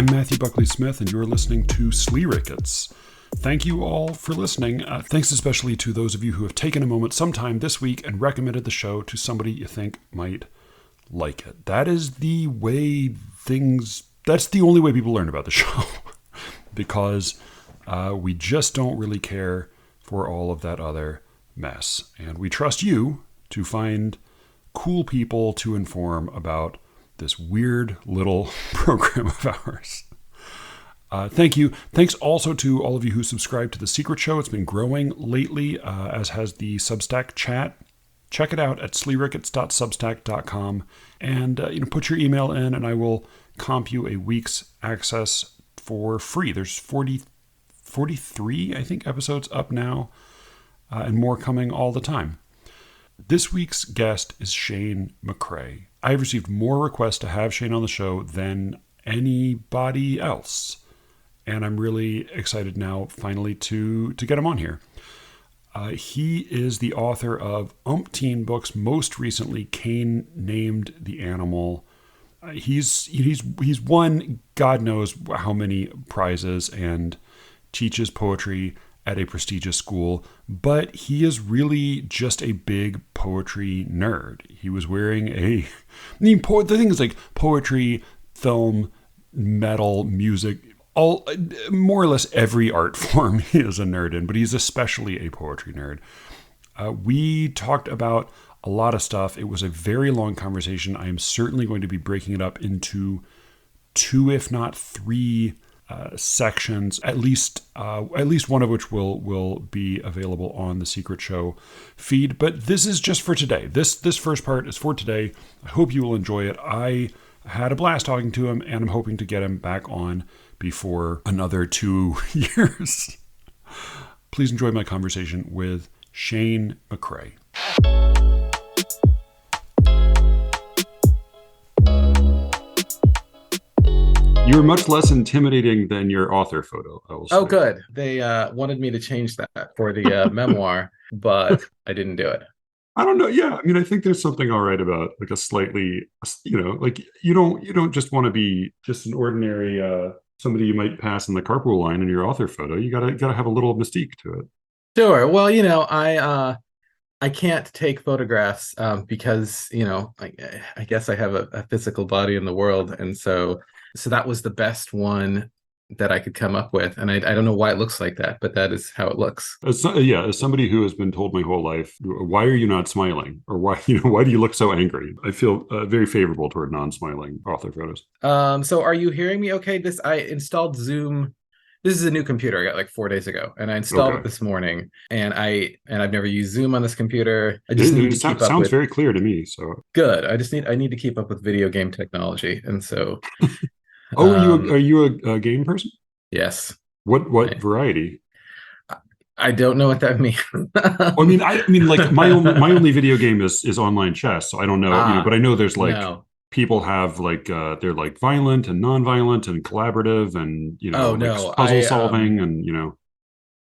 I'm Matthew Buckley Smith, and you're listening to SLEERICKETS. Thank you all for listening. Thanks especially to those of you who have taken a moment sometime this week and recommended the show to somebody you think might like it. That is the way that's the only way people learn about the show. Because we just don't really care for all of that other mess. And we trust you to find cool people to inform about this weird little program of ours. Thank you. Thanks also to all of you who subscribe to The Secret Show. It's been growing lately, as has the Substack chat. Check it out at sleerickets.substack.com and put your email in and I will comp you a week's access for free. There's 43, I think, episodes up now, and more coming all the time. This week's guest is Shane McCrae. I've received more requests to have Shane on the show than anybody else, and I'm really excited now, finally, to get him on here. He is the author of umpteen books, most recently Cain Named the Animal. He's won God knows how many prizes and teaches poetry at a prestigious school, but he is really just a big poetry nerd. He was wearing the thing is, like, poetry, film, metal, music, all more or less every art form he is a nerd in, but he's especially a poetry nerd. We talked about a lot of stuff. It was a very long conversation. I am certainly going to be breaking it up into 2, if not 3 sections, at least one of which will be available on the Secret Show feed. But this is just for today. This first part is for today. I hope you will enjoy it. I had a blast talking to him, and I'm hoping to get him back on before another 2 years. Please enjoy my conversation with Shane McCrae. You were much less intimidating than your author photo, I will say. Oh, good. They wanted me to change that for the memoir, but I didn't do it. I don't know. Yeah, I mean, I think there's something all right about, like, a slightly, like, you don't just want to be just an ordinary somebody you might pass in the carpool line in your author photo. You gotta have a little mystique to it. Sure. Well, I can't take photographs because I guess I have a physical body in the world, and so that was the best one that I could come up with, and I don't know why it looks like that, but that is how it looks. As somebody who has been told my whole life, why are you not smiling, or why do you look so angry? I feel very favorable toward non-smiling author photos. So are you hearing me? Okay, I installed Zoom. This is a new computer I got like 4 days ago, and I installed it this morning. And I've never used Zoom on this computer. I just need to keep up. Sounds very clear to me. So good. I need to keep up with video game technology, and so. Are you a game person? Yes. What variety? I don't know what that means. I mean, like, my only video game is online chess, so I don't know. But I know there's people have they're like violent and non-violent and collaborative and puzzle solving and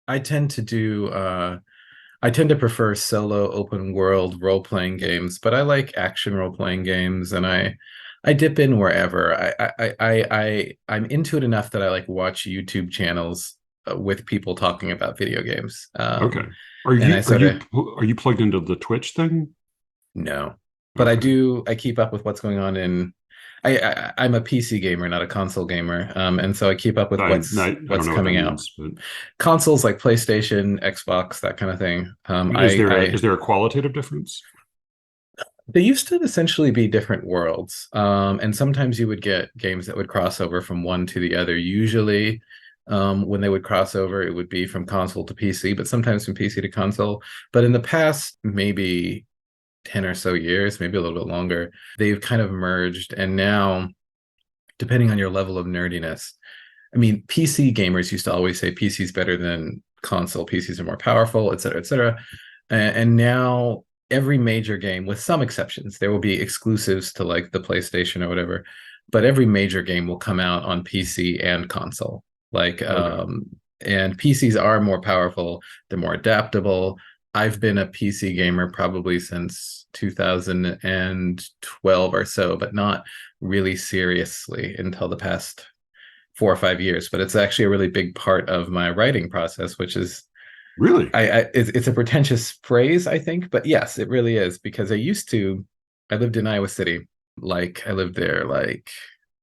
I tend to prefer solo open world role-playing games, but I like action role-playing games, and I dip in wherever. I'm into it enough that I watch YouTube channels with people talking about video games. Okay. Are you plugged into the Twitch thing? No. But okay. I keep up with what's going on I'm a PC gamer, not a console gamer. And so I keep up with what's coming out. But... Consoles like PlayStation, Xbox, that kind of thing. Is there a qualitative difference? They used to essentially be different worlds. And sometimes you would get games that would cross over from one to the other. Usually when they would cross over, it would be from console to PC, but sometimes from PC to console. But in the past, maybe 10 or so years, maybe a little bit longer, they've kind of merged. And now, depending on your level of nerdiness, I mean, PC gamers used to always say PC is better than console. PCs are more powerful, et cetera, et cetera. And now every major game, with some exceptions, there will be exclusives to like the PlayStation or whatever, but every major game will come out on PC and console. And PCs are more powerful. They're more adaptable. I've been a PC gamer probably since 2012 or so, but not really seriously until the past 4 or 5 years, but it's actually a really big part of my writing process, which is Really? it's a pretentious phrase, I think, but yes, it really is because I lived in Iowa City, like I lived there like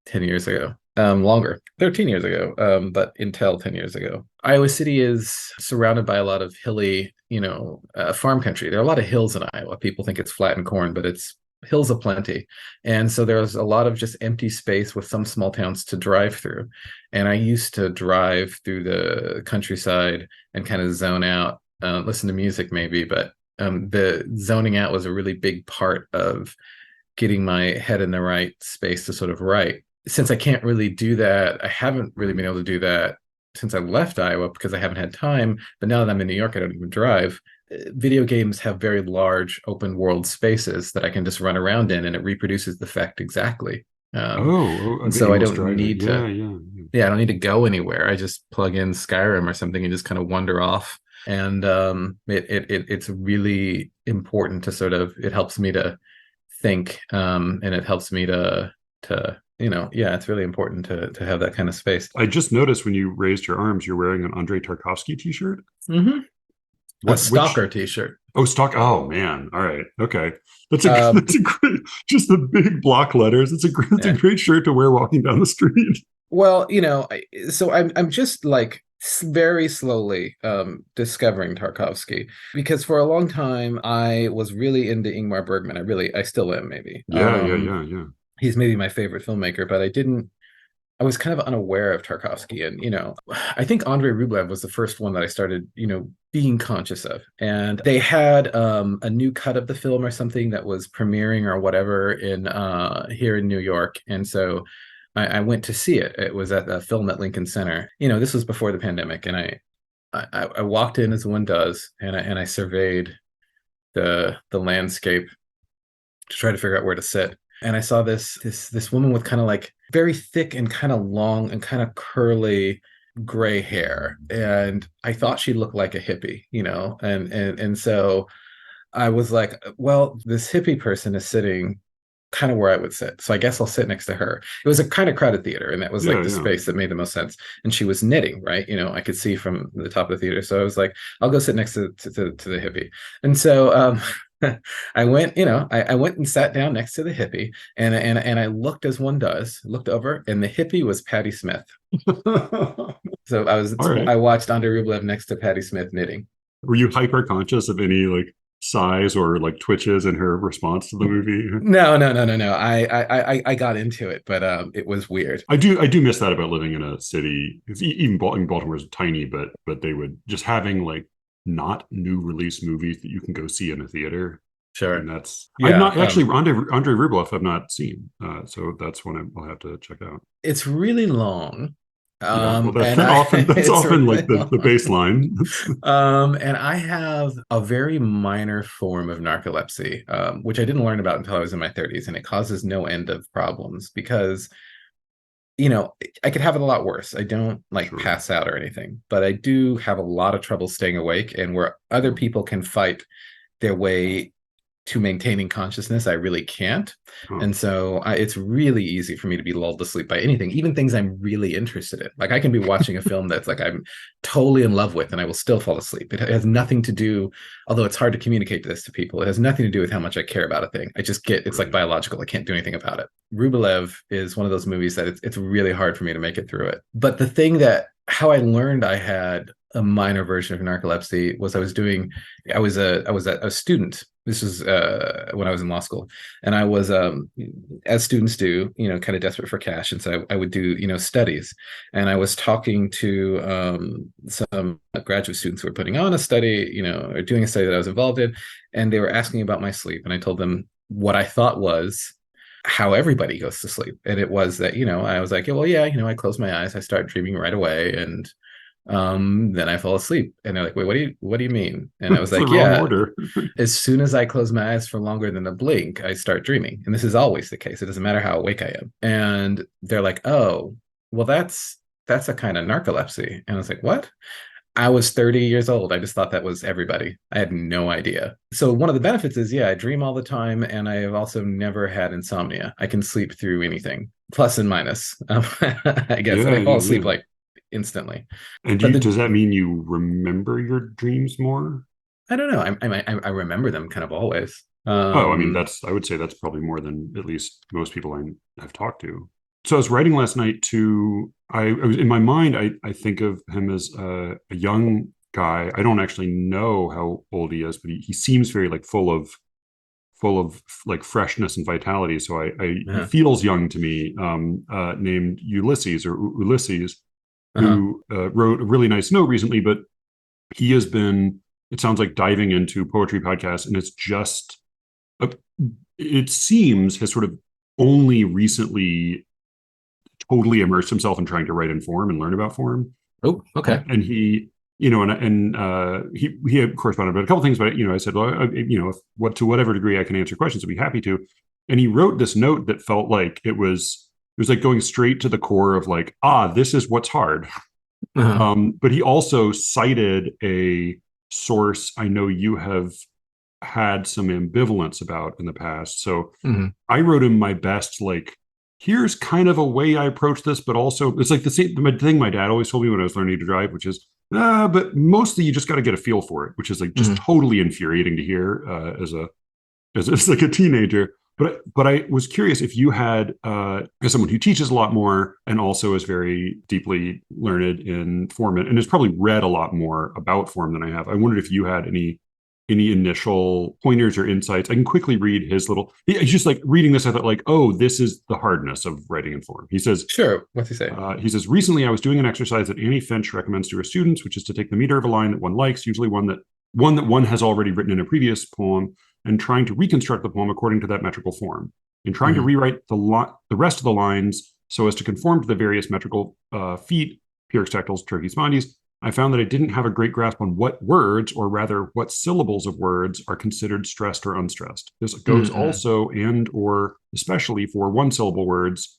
10 years ago, longer, 13 years ago, but until 10 years ago. Iowa City is surrounded by a lot of hilly, farm country. There are a lot of hills in Iowa. People think it's flat and corn, but it's hills aplenty. And so there's a lot of just empty space with some small towns to drive through. And I used to drive through the countryside and kind of zone out, listen to music maybe, but the zoning out was a really big part of getting my head in the right space to sort of write. Since I can't really do that, I haven't really been able to do that since I left Iowa because I haven't had time. But now that I'm in New York, I don't even drive. Video games have very large open world spaces that I can just run around in, and it reproduces the effect exactly. And so I aimless don't driving. need to, yeah, I don't need to go anywhere. I just plug in Skyrim or something and just kind of wander off. And it's really important to sort of, it helps me to think, and it helps me to yeah, it's really important to have that kind of space. I just noticed when you raised your arms, you're wearing an Andrei Tarkovsky t-shirt. Mm-hmm. A Stalker which t-shirt. Oh, stock. Oh man. All right. Okay. That's Um, that's a great, just the big block letters. It's a yeah. great shirt to wear walking down the street. Well, so I'm just like very slowly discovering Tarkovsky because for a long time I was really into Ingmar Bergman. I still am maybe. Yeah. He's maybe my favorite filmmaker, but I was kind of unaware of Tarkovsky. And, I think Andrei Rublev was the first one that I started, being conscious of. And they had a new cut of the film or something that was premiering or whatever in here in New York. And so I went to see it. It was at the film at Lincoln Center. This was before the pandemic. And I walked in as one does, and I surveyed the landscape to try to figure out where to sit. And I saw this woman with kind of like very thick and kind of long and kind of curly gray hair, and I thought she looked like a hippie, and so I was like, well, this hippie person is sitting kind of where I would sit, so I guess I'll sit next to her. It was a kind of crowded theater, and that was like the space that made the most sense. And she was knitting, right? I could see from the top of the theater, so I was like, I'll go sit next to the hippie. And so I went, I went and sat down next to the hippie, and I looked as one does, looked over, and the hippie was Patti Smith. So I watched Andrei Rublev next to Patti Smith knitting. Were you hyper conscious of any like sighs or like twitches in her response to the movie? No. I got into it, but it was weird. I do miss that about living in a city. Even Baltimore is tiny, but they would just having like not new release movies that you can go see in a theater. Sure. And I've not actually Andrei Rublev I've not seen. So that's one I'll have to check out. It's really long. Well, that's often really like the baseline. And I have a very minor form of narcolepsy, which I didn't learn about until I was in my 30s, and it causes no end of problems because I could have it a lot worse. I don't pass out or anything, but I do have a lot of trouble staying awake, and where other people can fight their way to maintaining consciousness, I really can't. And so it's really easy for me to be lulled to sleep by anything, even things I'm really interested in. Like I can be watching a film that's like I'm totally in love with, and I will still fall asleep. It has nothing to do, although it's hard to communicate this to people, it has nothing to do with how much I care about a thing. I just it's like biological. I can't do anything about it. Rublev is one of those movies that it's really hard for me to make it through it. But the thing how I learned I had a minor version of narcolepsy was I was a student. This was when I was in law school, and I was, as students do, kind of desperate for cash. And so I would do, studies, and I was talking to some graduate students who were putting on a study, or doing a study that I was involved in. And they were asking about my sleep. And I told them what I thought was how everybody goes to sleep. And it was that, I was like, well, yeah, I close my eyes, I start dreaming right away. And then I fall asleep. And they're like, wait, what do you mean? And I was like, yeah, as soon as I close my eyes for longer than a blink, I start dreaming. And this is always the case. It doesn't matter how awake I am. And they're like, oh, well, that's a kind of narcolepsy. And I was like, what? I was 30 years old. I just thought that was everybody. I had no idea. So one of the benefits is, I dream all the time. And I have also never had insomnia. I can sleep through anything. plus and minus, I guess. And Yeah, I fall yeah, asleep yeah. like instantly. And But does that mean you remember your dreams more? I don't know. I remember them kind of always. Oh, I mean, I would say that's probably more than at least most people I have talked to. So I was writing last night to, I was in my mind, I think of him as a young guy. I don't actually know how old he is, but he seems very like full of like freshness and vitality. So he Uh-huh. feels young to me, named Ulysses or Ulysses, Uh-huh. who wrote a really nice note recently, but he has been, it sounds like diving into poetry podcasts, and it's just, uh, it seems has sort of only recently totally immersed himself in trying to write in form and learn about form. Oh, okay. And he, he had corresponded about a couple things, but I said, well, if, what to whatever degree I can answer questions, I'd be happy to. And he wrote this note that felt like it was like going straight to the core of like, this is what's hard. Uh-huh. But he also cited a source I know you have had some ambivalence about in the past. So Hmm. I wrote him my best, like, here's kind of a way I approach this, but also it's like the same thing my dad always told me when I was learning to drive, which is, but mostly you just got to get a feel for it, which is like just Hmm. totally infuriating to hear as like a teenager. But I was curious if you had, as someone who teaches a lot more and also is very deeply learned in form and has probably read a lot more about form than I have. I wondered if you had any initial pointers or insights. I can quickly read his little. It's just like reading this. I thought like, oh, this is the hardness of writing in form. He says, Sure. What's he say? recently I was doing an exercise that Annie Finch recommends to her students, which is to take the meter of a line that one likes, usually one has already written in a previous poem, and trying to reconstruct the poem according to that metrical form. In trying to Hmm. rewrite the rest of the lines so as to conform to the various metrical feet, pyrrhic stactyls, terces mondis, I found that I didn't have a great grasp on what words, or rather what syllables of words, are considered stressed or unstressed. This goes Hmm. also and or especially for one syllable words,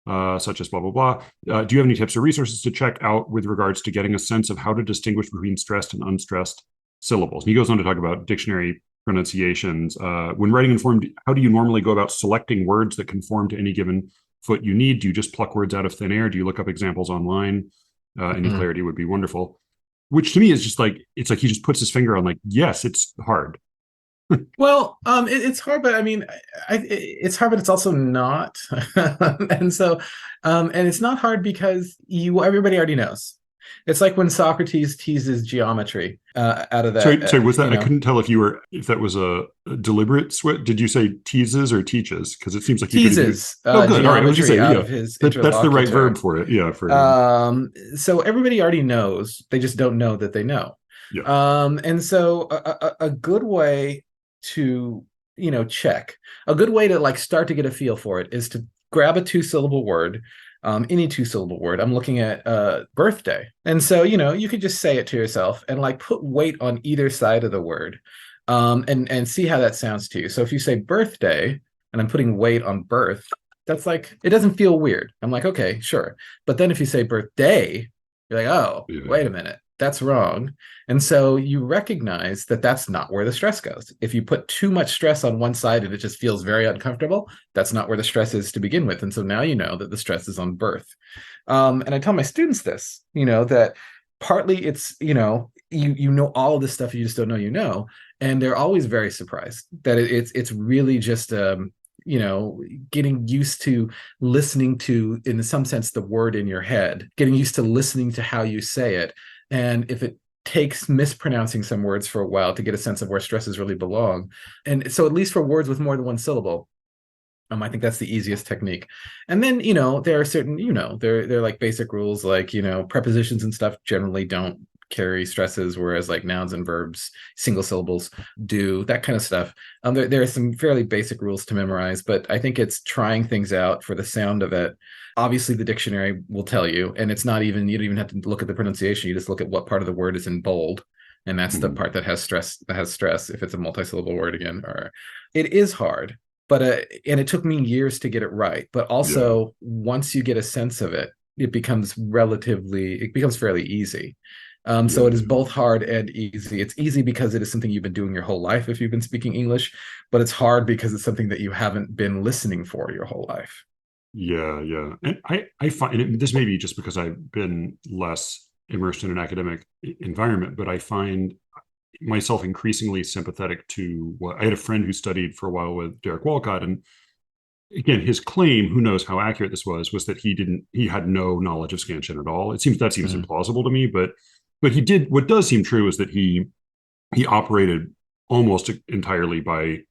such as blah, blah, blah. Do you have any tips or resources to check out with regards to getting a sense of how to distinguish between stressed and unstressed syllables? And he goes on to talk about dictionary pronunciations. When writing in form, how do you normally go about selecting words that conform to any given foot you need? Do you just pluck words out of thin air? Do you look up examples online? Any Hmm. clarity would be wonderful. Which to me is just like, it's like he just puts his finger on like, yes, it's hard. Well, it's hard, but I mean, it's hard, but it's also not. And so, and it's not hard because everybody already knows. It's like when Socrates teases geometry out of that, Sorry, was that, I couldn't tell if that was a deliberate switch. Did you say teases or teaches? Because it seems like you could either. teases Oh, good. All right. I was just geometry saying, out yeah, of his that's the right verb interlocutor. for it. Yeah, for him. So everybody already knows. They just don't know that they know. Yeah. And so a good way to, check, a good way to like start to get a feel for it is to grab a two-syllable word, any two-syllable word. I'm looking at birthday. And so, you could just say it to yourself and like put weight on either side of the word, and see how that sounds to you. So if you say birthday and I'm putting weight on birth, that's like, it doesn't feel weird. I'm like, okay, sure. But then if you say birthday, you're like, oh, Yeah. wait a minute, that's wrong. And so you recognize that that's not where the stress goes. If you put too much stress on one side and it just feels very uncomfortable, that's not where the stress is to begin with. And so now you know that the stress is on birth. And I tell my students this, that partly it's, you know all of this stuff, you just don't know, and they're always very surprised that it's really just getting used to listening to, in some sense, the word in your head, getting used to listening to how you say it. And if it takes mispronouncing some words for a while to get a sense of where stresses really belong. And so at least for words with more than one syllable, I think that's the easiest technique. And then, there are certain, they're like basic rules, like, prepositions and stuff generally don't carry stresses, whereas like nouns and verbs, single syllables do, that kind of stuff. There are some fairly basic rules to memorize, but I think it's trying things out for the sound of it. Obviously, the dictionary will tell you, and it's not even, you don't even have to look at the pronunciation. You just look at what part of the word is in bold. And that's the Mhm. part that has stress, if it's a multisyllable word again. Or it is hard, but and it took me years to get it right. But Yeah. also, once you get a sense of it, it becomes fairly easy. So Yeah. it is Yeah. both hard and easy. It's easy because it is something you've been doing your whole life if you've been speaking English, but it's hard because it's something that you haven't been listening for your whole life. Yeah. And I find, and this may be just because I've been less immersed in an academic environment, but I find myself increasingly sympathetic to what I had a friend who studied for a while with Derek Walcott. And again, his claim, who knows how accurate this was that he had no knowledge of scansion at all. That seems Mhm. implausible to me, but he did, what does seem true is that he operated almost entirely by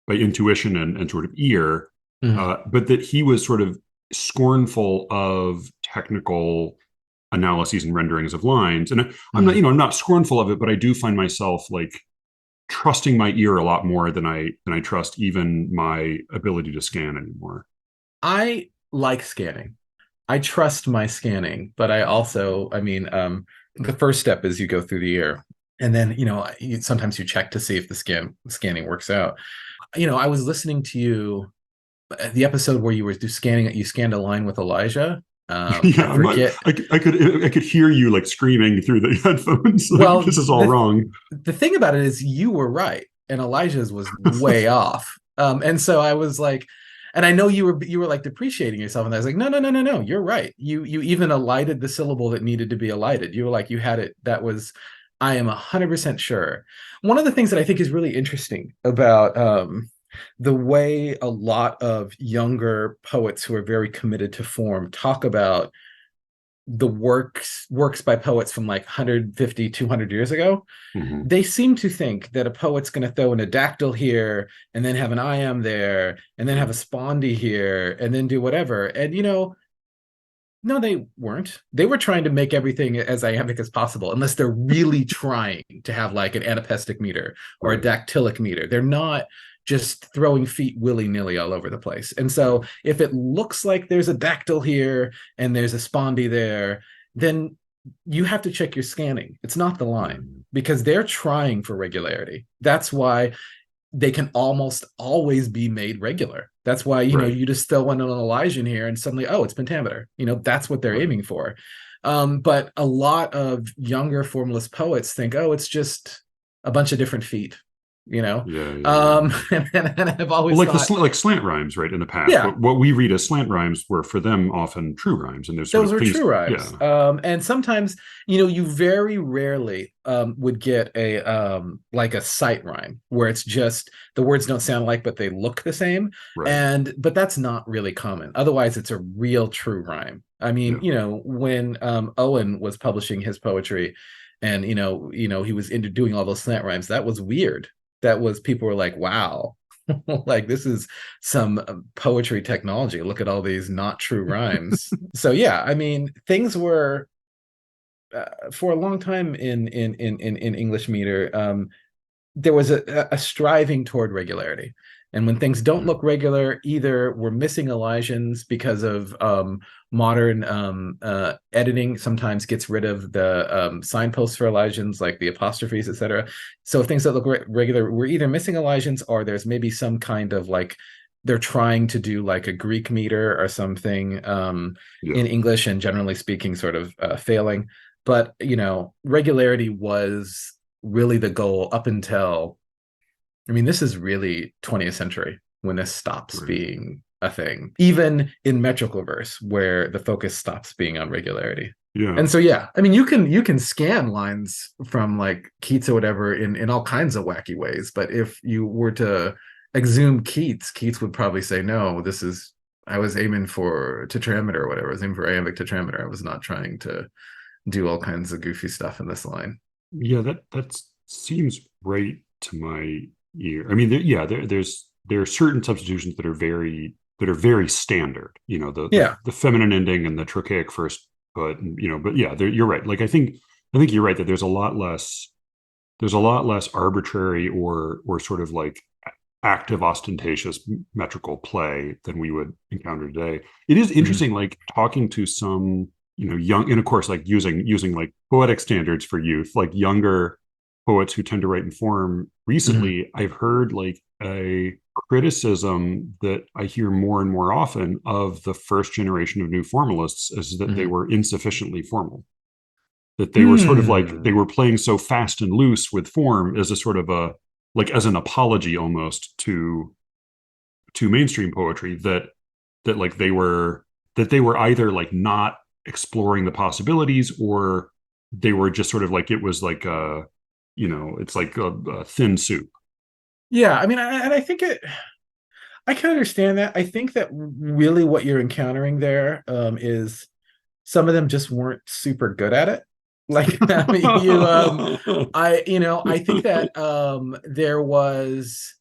intuition and sort of ear, Mhm. but that he was sort of scornful of technical analyses and renderings of lines. And I'm not, Mhm. I'm not scornful of it, but I do find myself like trusting my ear a lot more than I trust even my ability to scan anymore. I like scanning. I trust my scanning, but I also, I mean, the first step is you go through the ear, and then sometimes you check to see if the scanning works out. I was listening to you the episode where you were do scanning. You scanned a line with Elijah. I Yeah, forget. I could hear you like screaming through the headphones, like Well, this is all the wrong. the thing about it is you were right, and Elijah's was way off. And so I was like, and I know you were like depreciating yourself, and I was like, no, you're right. You even alighted the syllable that needed to be alighted. You were like, you had it. That was, I am 100% sure. One of the things that I think is really interesting about the way a lot of younger poets who are very committed to form talk about the works by poets from like 150 200 years ago. Mhm. They seem to think that a poet's going to throw in a dactyl here and then have an iamb there and then have a spondy here and then do whatever. And no, they weren't. They were trying to make everything as iambic as possible, unless they're really trying to have like an anapestic meter or a Right. dactylic meter. They're not just throwing feet willy-nilly all over the place. And Yeah. so if it looks like there's a dactyl here and there's a spondy there, then you have to check your scanning. It's not the Yeah. line because they're trying for regularity. That's why they can almost always be made regular. That's why, Right. you just throw in an Elijah here and suddenly, oh, it's pentameter. That's what they're Right. aiming for. But a lot of younger formalist poets think, oh, it's just a bunch of different feet, you know? Yeah. And I've Well, always like thought, like slant rhymes, right? In the past, yeah, what we read as slant rhymes were for them often true rhymes, and there's sort those of were things. true rhymes. Yeah. And sometimes, you very rarely would get a like a sight rhyme where it's just the words don't sound alike, but they look the same. Right. But that's not really common. Otherwise, it's a real true rhyme. I mean, Yeah. when Owen was publishing his poetry, and he was into doing all those slant rhymes, that was weird. That was people were like, wow. Like this is some poetry technology. Look at all these not true rhymes. So yeah, I mean, things were for a long time in English meter. There was a striving toward regularity, and when things don't Yeah. look regular, either we're missing elisions because of modern editing. Sometimes gets rid of the signposts for elisions, like the apostrophes, etc. So if things that look regular, we're either missing elisions or there's maybe some kind of like they're trying to do like a Greek meter or something Yeah. in English, and generally speaking, sort of failing. But regularity was really the goal up until, I mean, this is really 20th century when this stops Right. being a thing, even in metrical verse where the focus stops being on regularity. Yeah. And so yeah, I mean, you can scan lines from like Keats or whatever in all kinds of wacky ways, but if you were to exhume Keats would probably say, no, this is, I was aiming for tetrameter or whatever. I was aiming for iambic tetrameter. I was not trying to do all kinds of goofy stuff in this line. Yeah. That seems right to my ear. I mean, there are certain substitutions that are very standard. Yeah. The feminine ending and the trochaic first, but yeah, you're right. Like I think you're right that there's a lot less arbitrary or sort of like active ostentatious metrical play than we would encounter today. It is Mhm. interesting, like talking to some young, and of course like using like poetic standards for youth, like younger poets who tend to write in form. Mhm. Recently I've heard like a criticism that I hear more and more often of the first generation of new formalists is that they Mhm. were insufficiently formal, that they were sort of like they Hmm. were playing so fast and loose with form as a sort of a like as an apology almost to mainstream poetry, that that like they were either like not exploring the possibilities, or they were just sort of like it was like a, it's like a thin soup. Yeah, I mean, and I think I can understand that. I think that really what you're encountering there is some of them just weren't super good at it. Like, I mean, I think that there was,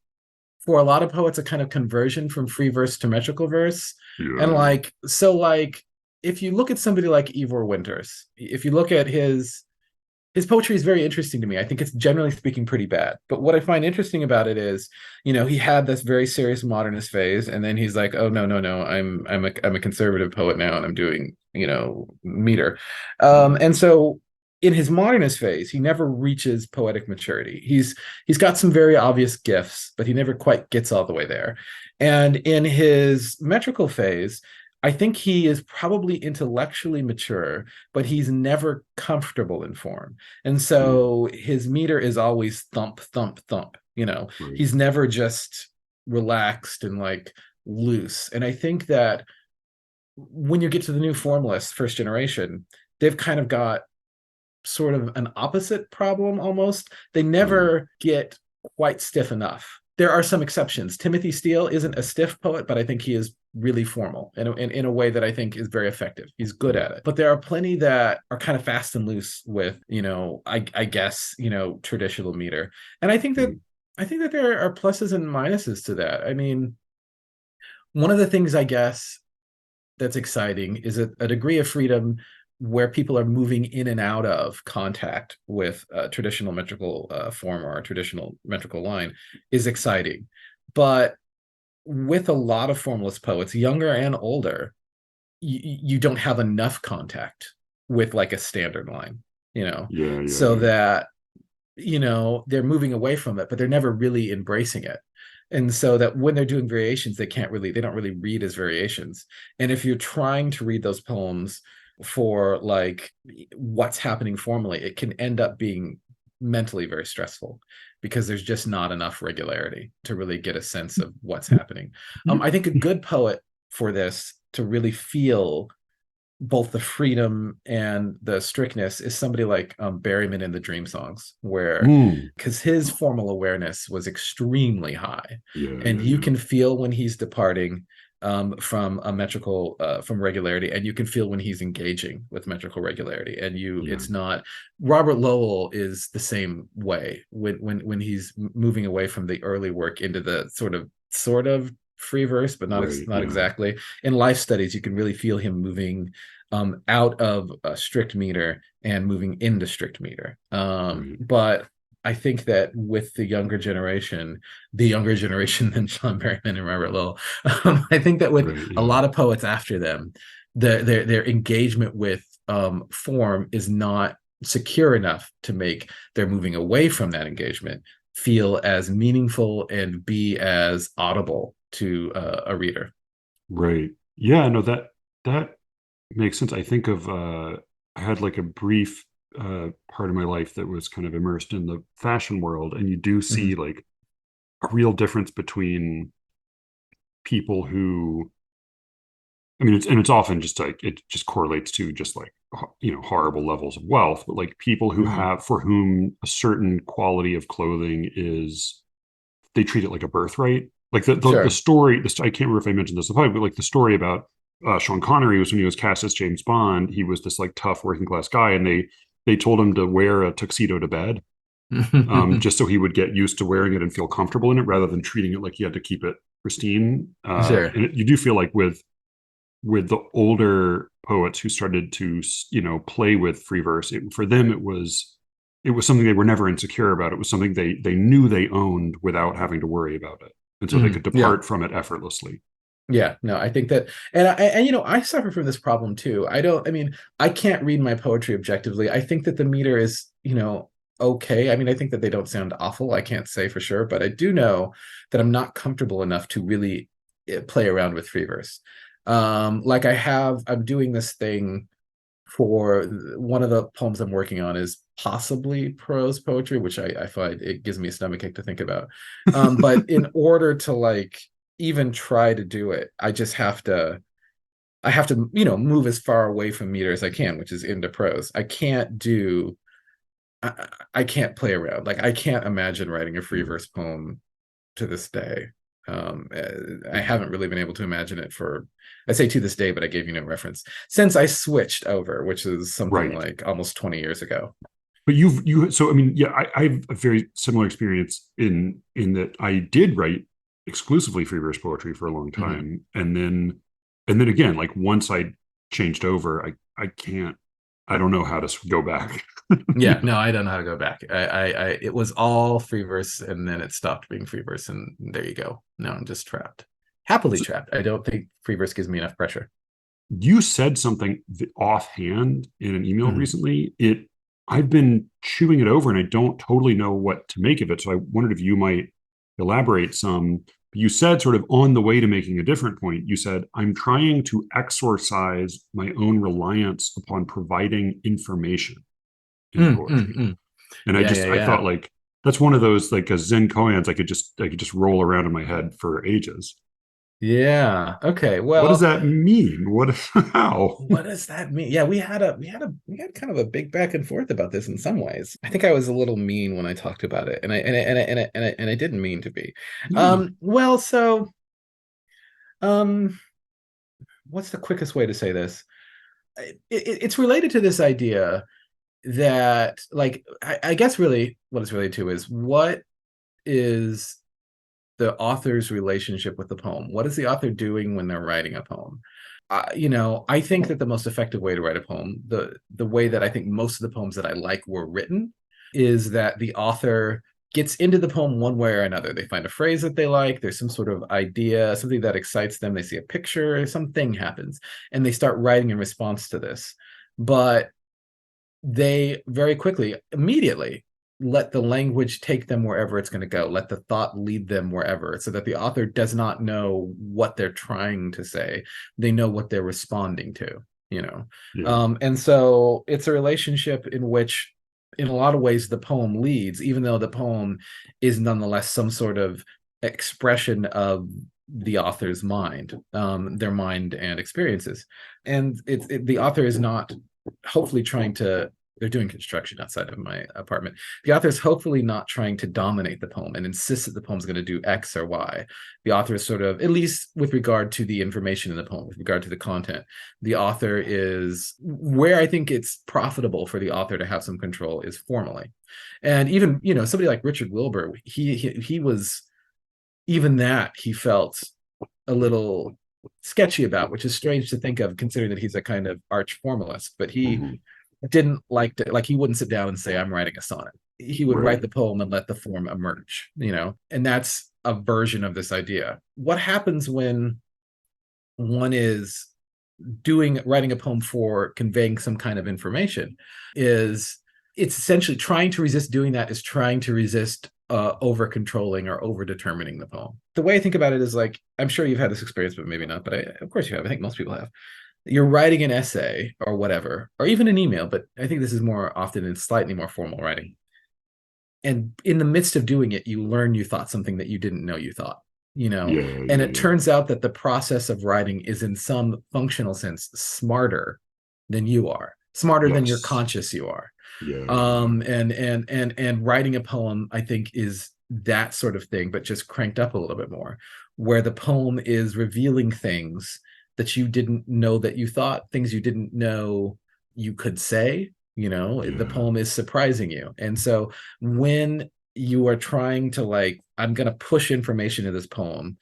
for a lot of poets, a kind of conversion from free verse to metrical verse. And Yeah, like, if you look at somebody like Ivor Winters, if you look at his poetry is very interesting to me. I think it's generally speaking pretty bad. But what I find interesting about it is, he had this very serious modernist phase, and then he's like, oh no, no, no, I'm a conservative poet now, and I'm doing, meter. yeah, And so in his modernist phase, he never reaches poetic maturity. He's got some very obvious gifts, but he never quite gets all the way there. And in his metrical phase, I think he is probably intellectually mature, but he's never comfortable in form. And yeah, so his meter is always thump, thump, thump. right, He's never just relaxed and like loose. And I think that when you get to the new formalists, first generation, they've kind of got sort of an opposite problem almost. They right, never get quite stiff enough. There are some exceptions. Timothy Steele isn't a stiff poet, but I think he is really formal in a way that I think is very effective. He's good yeah, at it. But there are plenty that are kind of fast and loose with, I guess, traditional meter. And right, I think that there are pluses and minuses to that. I mean, one of the things I guess that's exciting is a degree of freedom where people are moving in and out of contact with a traditional metrical form or a traditional metrical line is exciting. But with a lot of formalist poets, younger and older, you don't have enough contact with like a standard line, yeah, yeah, so yeah, that, they're moving away from it, but they're never really embracing it. And so that when they're doing variations, they don't really read as variations. And if you're trying to read those poems for like what's happening formally, it can end up being mentally very stressful because there's just not enough regularity to really get a sense of what's happening. I think a good poet for this to really feel both the freedom and the strictness is somebody like Berryman in the Dream Songs, where mm, because his formal awareness was extremely high, yeah, and yeah, you yeah, can feel when he's departing from a metrical from regularity, and you can feel when he's engaging with metrical regularity, and yeah, it's not. Robert Lowell is the same way when he's moving away from the early work into the sort of free verse, but right, not yeah, exactly. In Life Studies, you can really feel him moving out of a strict meter and moving into strict meter. right, But I think that with the younger generation than Sean Berryman and Robert Lowell, I think that with right, a yeah, lot of poets after them, their engagement with form is not secure enough to make their moving away from that engagement feel as meaningful and be as audible to a reader. right, yeah. No, that makes sense. I think of I had like a brief part of my life that was kind of immersed in the fashion world, and you do see Mhm. like a real difference between people who, I mean, it's often just like it just correlates to just like horrible levels of wealth, but like people who Mhm. have for whom a certain quality of clothing is, they treat it like a birthright. Like the Sure. story, I can't remember if I mentioned this, but like the story about Sean Connery was when he was cast as James Bond. He was this like tough working class guy, and they told him to wear a tuxedo to bed, just so he would get used to wearing it and feel comfortable in it, rather than treating it like he had to keep it pristine. Sure. You do feel like with the older poets who started to play with free verse, for them it was something they were never insecure about. It was something they knew they owned without having to worry about it, and so they could Yeah. depart from it effortlessly. Yeah. No, I think that, I suffer from this problem too. I mean, I can't read my poetry objectively. I think that the meter is, okay. I mean, I think that they don't sound awful. I can't say for sure, but I do know that I'm not comfortable enough to really play around with free verse. Like I'm doing this thing for one of the poems I'm working on is possibly prose poetry, which I find it gives me a stomachache to think about. But in order to like even try to do it. I have to, you know, move as far away from meter as I can, which is into prose. I can't play around. Like I can't imagine writing a free verse poem to this day. I haven't really been able to imagine it for, I say to this day, but I gave you no reference since I switched over, which is something Right. like almost 20 years ago. But so I mean, yeah, I have a very similar experience in that I did write exclusively free verse poetry for a long Mhm. time, and then again, like once I changed over, I can't, I don't know how to go back. Yeah, no, I don't know how to go back. It was all free verse, and then it stopped being free verse, and there you go. Now I'm just trapped, happily So trapped. I don't think free verse gives me enough pressure. you said something offhand in an email Mhm. recently. I've been chewing it over and I don't totally know what to make of it. So I wondered if you might elaborate some. You said, sort of on the way to making a different point, you said, I'm trying to exorcise my own reliance upon providing information in Mm, mm, poetry. mm. And Yeah, yeah, I yeah. thought, like, that's one of those, like, a Zen koans I could just roll around in my head for ages. Yeah. Okay. What does Well, that mean? What, how? what does that mean? Yeah, we had kind of a big back and forth about this in some ways. I think I was a little mean when I talked about it, and I didn't mean to be. No. Well, so um, what's the quickest way to say this? It's related to this idea that, like, I guess really what it's related to is what is the author's relationship with the poem? What is the author doing when they're writing a poem? You know, I think that the most effective way to write a poem, the way that I think most of the poems that I like were written, is that the author gets into the poem one way or another. They find a phrase that they like, there's some sort of idea, something that excites them, they see a picture, something happens, and they start writing in response to this. But they very quickly, immediately, let the language take them wherever it's going to go, let the thought lead them wherever, so that the author does not know what they're trying to say. They know what they're responding to, you know. Yeah. And so it's a relationship in which, in a lot of ways, the poem leads, even though the poem is nonetheless some sort of expression of the author's mind, their mind and experiences. And the author is not, hopefully, trying to, they're doing construction outside of my apartment. The author is hopefully not trying to dominate the poem and insist that the poem's going to do X or Y. The author is sort of, at least with regard to the information in the poem, with regard to the content, the author is, where I think it's profitable for the author to have some control is formally. And even, you know, somebody like Richard Wilbur, he was, even that he felt a little sketchy about, which is strange to think of considering that he's a kind of arch formalist. But he Mhm. didn't like to, like, he wouldn't sit down and say, I'm writing a sonnet. He would write Right. the poem and let the form emerge, you know. And that's a version of this idea. What happens when one is writing a poem for conveying some kind of information is, it's essentially trying to resist doing that, is trying to resist over controlling or over determining the poem. The way I think about it is, like, I'm sure you've had this experience, but maybe not. But of course you have. I think most people have. You're writing an essay or whatever, or even an email, but I think this is more often in slightly more formal writing. And in the midst of doing it, you learn you thought something that you didn't know you thought, you know. Yeah. And Yeah. it Yeah. turns out that the process of writing is, in some functional sense, smarter than you are, smarter than you're Yes. conscious you are. Yeah. Yeah. Yeah. And writing a poem, I think, is that sort of thing, but just cranked up a little bit more, where the poem is revealing things that you didn't know that you thought, things you didn't know you could say. You know, the Yeah. poem is surprising you. And so when you are trying to, like, I'm going to push information in this poem,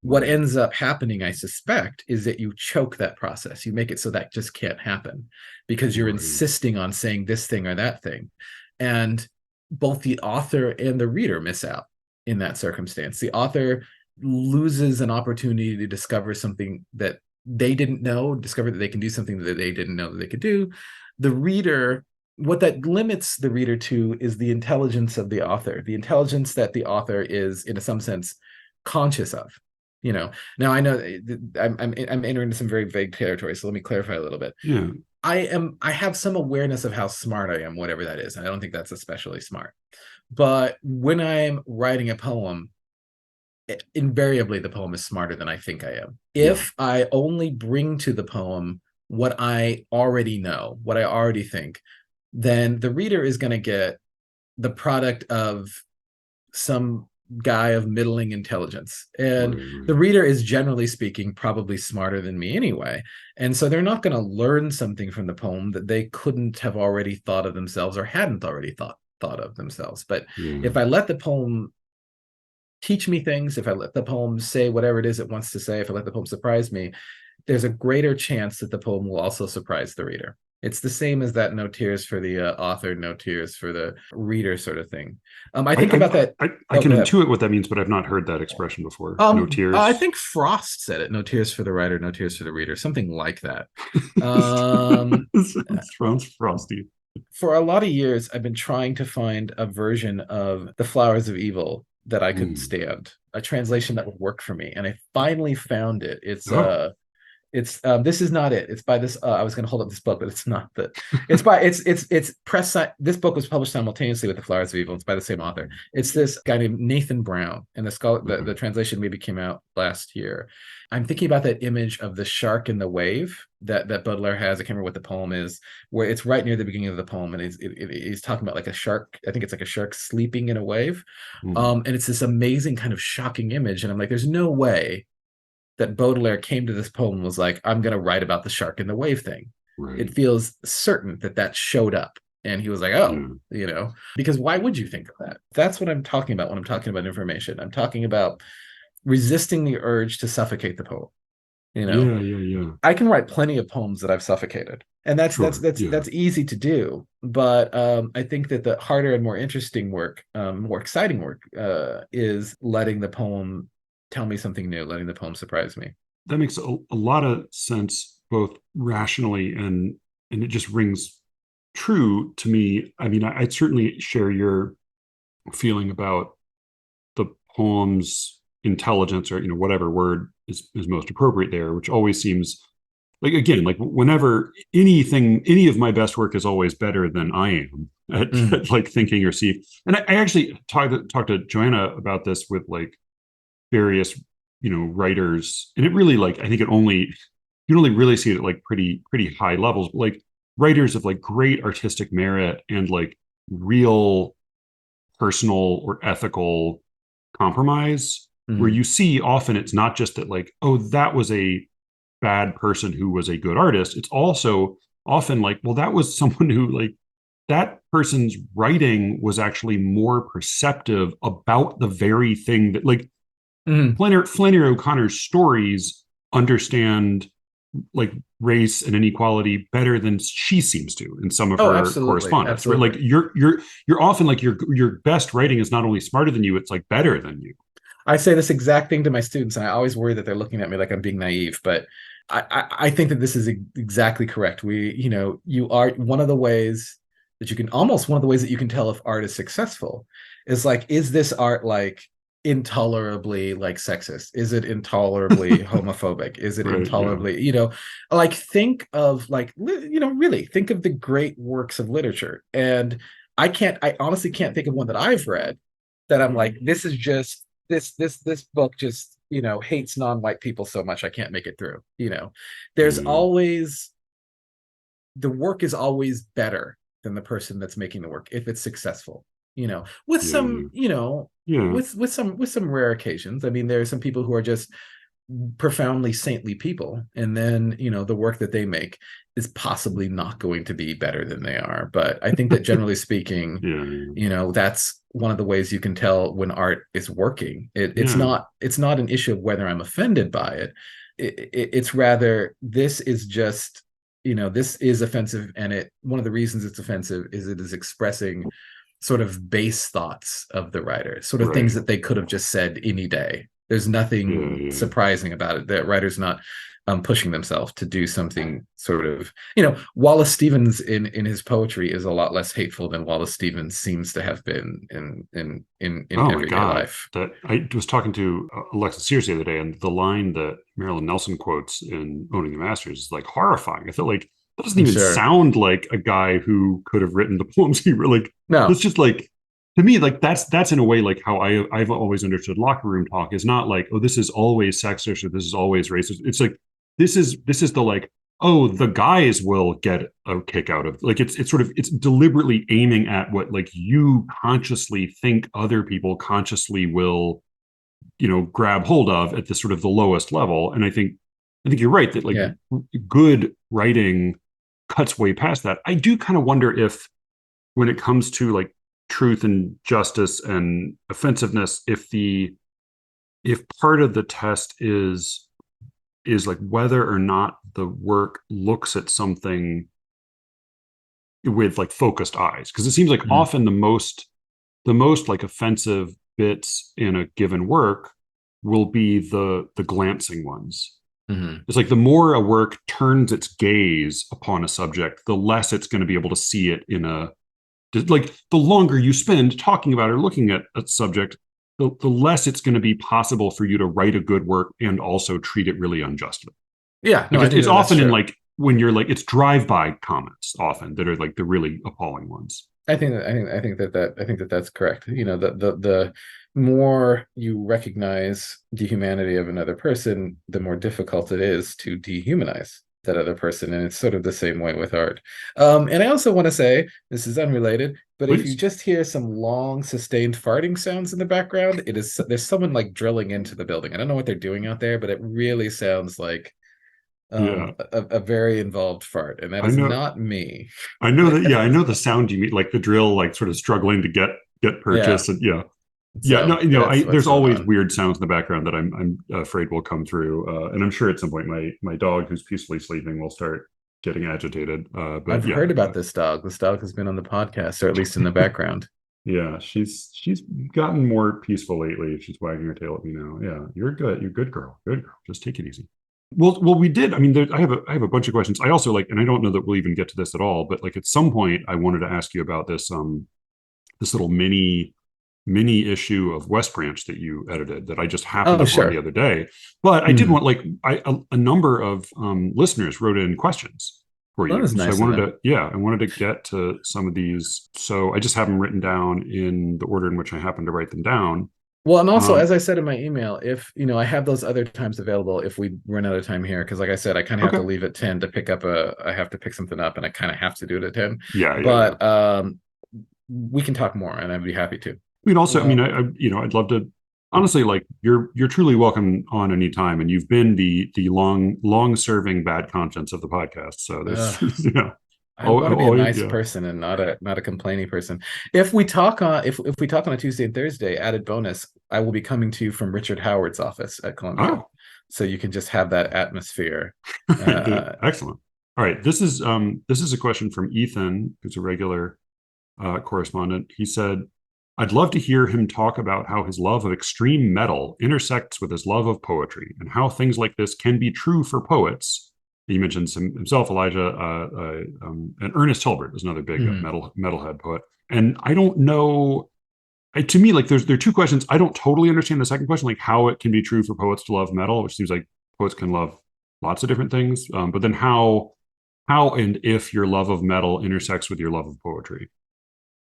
what Right. ends up happening, I suspect, is that you choke that process. You make it so that just can't happen because you're Right. insisting on saying this thing or that thing. And both the author and the reader miss out in that circumstance. The author loses an opportunity to discover something that they didn't know, discover that they can do something that they didn't know that they could do. The reader, what that limits the reader to is the intelligence of the author, the intelligence that the author is, in some sense, conscious of, you know. Now I know I'm entering into some very vague territory, so let me clarify a little bit. Yeah. I have some awareness of how smart I am, whatever that is, and I don't think that's especially smart. But when I'm writing a poem, invariably the poem is smarter than I think I am. Yeah. If I only bring to the poem what I already know, what I already think, then the reader is going to get the product of some guy of middling intelligence. And Right. the Right. reader is, generally speaking, probably smarter than me anyway. And so they're not going to learn something from the poem that they couldn't have already thought of themselves or hadn't already thought of themselves. But Yeah. if I let the poem teach me things, if I let the poem say whatever it is it wants to say, if I let the poem surprise me, there's a greater chance that the poem will also surprise the reader. It's the same as that no tears for the author, no tears for the reader sort of thing. I think about that. I Oh, can go ahead. intuit what that means, but I've not heard that expression before. No I tears. think Frost said it. No tears for the writer, no tears for the reader, something like that. Um, Sounds frosty. for a lot of years, I've been trying to find a version of The Flowers of Evil that I could Mm. stand, a translation that would work for me, and I finally found it. Oh. It's this is not it. It's by this. I was going to hold up this book, but it's not the. It's by it's press. This book was published simultaneously with The Flowers of Evil. It's by the same author. It's this guy named Nathan Brown, and the Okay. translation maybe came out last year. I'm thinking about that image of the shark in the wave that Baudelaire has. I can't remember what the poem is, where it's right near the beginning of the poem, and he's talking about like a shark. I think it's like a shark sleeping in a wave, Mm. and it's this amazing kind of shocking image. And I'm like, there's no way that Baudelaire came to this poem and was like, I'm going to write about the shark in the wave thing. It Right. feels certain that that showed up. And he was like, oh, Yeah. because why would you think of that? That's what I'm talking about when I'm talking about information. I'm talking about resisting the urge to suffocate the poem. You know, Yeah. Yeah. Yeah. I can write plenty of poems that I've suffocated, and Sure. Yeah. that's easy to do. But I think that the harder and more interesting work, more exciting work, is letting the poem tell me something new, letting the poem surprise me. That makes a lot of sense, both rationally and it just rings true to me. I mean, I certainly share your feeling about the poem's intelligence, or whatever word is most appropriate there, which always seems like, again, like whenever any of my best work is always better than I am Mm, at like thinking or see. And I actually talked to Joanna about this with like various writers, and it really, like, I think it only you can only really see it at like pretty high levels, but like writers of like great artistic merit and like real personal or ethical compromise, where mm, you see often it's not just that, like, oh, that was a bad person who was a good artist. It's also often like, well, that was someone who, like, that person's writing was actually more perceptive about the very thing that, like, mm. Flannery O'Connor's stories understand like race and inequality better than she seems to in some of Oh, her absolutely, correspondence, right? Like absolutely. you're often like your best writing is not only smarter than you, it's like better than you. I say this exact thing to my students, and I always worry that they're looking at me like I'm being naive, but I think that this is exactly correct. You are one of the ways that you can almost one of the ways that you can tell if art is successful is like, is this art like intolerably like sexist? Is it intolerably homophobic? Is it Right. Yeah. intolerably, like think of like, really think of the great works of literature. And I honestly can't think of one that I've read that I'm like, this is just this book just hates non-white people so much I can't make it through. There's Yeah. always the work is always better than the person that's making the work if it's successful. With Yeah. some Yeah. with some rare occasions. I mean, there are some people who are just profoundly saintly people, and then the work that they make is possibly not going to be better than they are. But I think that generally speaking, Yeah. that's one of the ways you can tell when art is working. Yeah. It's not an issue of whether I'm offended by it. It's rather, this is just, this is offensive, and one of the reasons it's offensive is it is expressing sort of base thoughts of the writer, sort of things Right. that they could have just said any day. There's Yeah. nothing Yeah. surprising about it. The writer's not pushing themselves to do something sort of, Wallace Stevens in his poetry is a lot less hateful than Wallace Stevens seems to have been in Oh my everyday God. life. That I was talking to Alexis Sears the other day, and the line that Marilyn Nelson quotes in Owning the Masters is like horrifying. I felt like that doesn't I'm even sure. sound like a guy who could have written the poems he wrote. Like, that's No, just like to me, like that's in a way like how I've always understood locker room talk is not like, oh, this is always sexist or this is always racist. It's like this is the like, oh, the guys will get a kick out of, like, it's sort of, it's deliberately aiming at what like you consciously think other people consciously will, grab hold of at this sort of the lowest level. And I think you're right that like Yeah. good writing cuts way past that. I do kind of wonder if when it comes to like truth and justice and offensiveness, if part of the test is like whether or not the work looks at something with like focused eyes, because it seems like Mhm. often the most like offensive bits in a given work will be the glancing ones. Mhm. It's like the more a work turns its gaze upon a subject, the less it's going to be able to see it in a, like, the longer you spend talking about or looking at a subject, the less it's going to be possible for you to write a good work and also treat it really unjustly. Yeah, no, Like I it's, think it's that that's often in true. like when you're like, it's drive-by comments often that are like the really appalling ones. I think that that's correct. The more you recognize the humanity of another person, the more difficult it is to dehumanize that other person. And it's sort of the same way with art. And I also want to say, this is unrelated, but if you Please. just hear some long sustained farting sounds in the background, there's someone like drilling into the building. I don't know what they're doing out there, but it really sounds like Yeah. a very involved fart, and that I is know. not me. I know that. Yeah, I know the sound you mean, like the drill, like sort of struggling to get Yeah, purchased, and yeah, yeah. No, so that's what's there's going always on. weird sounds in the background that I'm afraid will come through, and I'm sure at some point my dog, who's peacefully sleeping, will start getting agitated. But I've yeah, heard about this dog. This dog has been on the podcast, or at least in the background. yeah, she's gotten more peaceful lately. She's wagging her tail at me now. Yeah, you're good. You're good girl. Good girl. Just take it easy. Well, we did. I mean, I have a bunch of questions. I also like, and I don't know that we'll even get to this at all, but like at some point, I wanted to ask you about this little mini issue of West Branch that you edited that I just happened Oh, upon the sure. other day. But I did Hmm. want, like, a number of listeners wrote in questions for Well, that you, was so nice of them. I wanted to get to some of these. So I just have them written down in the order in which I happen to write them down. Well, and also, Um, as I said in my email, if I have those other times available, if we run out of time here, because like I said, I kind of have to okay. leave at 10 to I have to pick something up, and I kind of have to do it at 10. Yeah, yeah, yeah. But we can talk more, and I'd be happy to. We'd also, I mean, Well, I'd love to. Honestly, like you're truly welcome on any time, and you've been the long serving bad conscience of the podcast. So uh, this, I oh, want to be a oh, nice yeah. person and not a complaining person. If we talk on a Tuesday and Thursday, added bonus, I will be coming to you from Richard Howard's office at Columbia, Oh, so you can just have that atmosphere. Uh, excellent. All right, this is a question from Ethan, who's a regular correspondent. He said, "I'd love to hear him talk about how his love of extreme metal intersects with his love of poetry, and how things like this can be true for poets." He mentions himself, Elijah, and Ernest Hilbert is another big mhm. metalhead poet. And I don't know. To me, like there are two questions. I don't totally understand the second question, like how it can be true for poets to love metal, which seems like poets can love lots of different things. But then how and if your love of metal intersects with your love of poetry.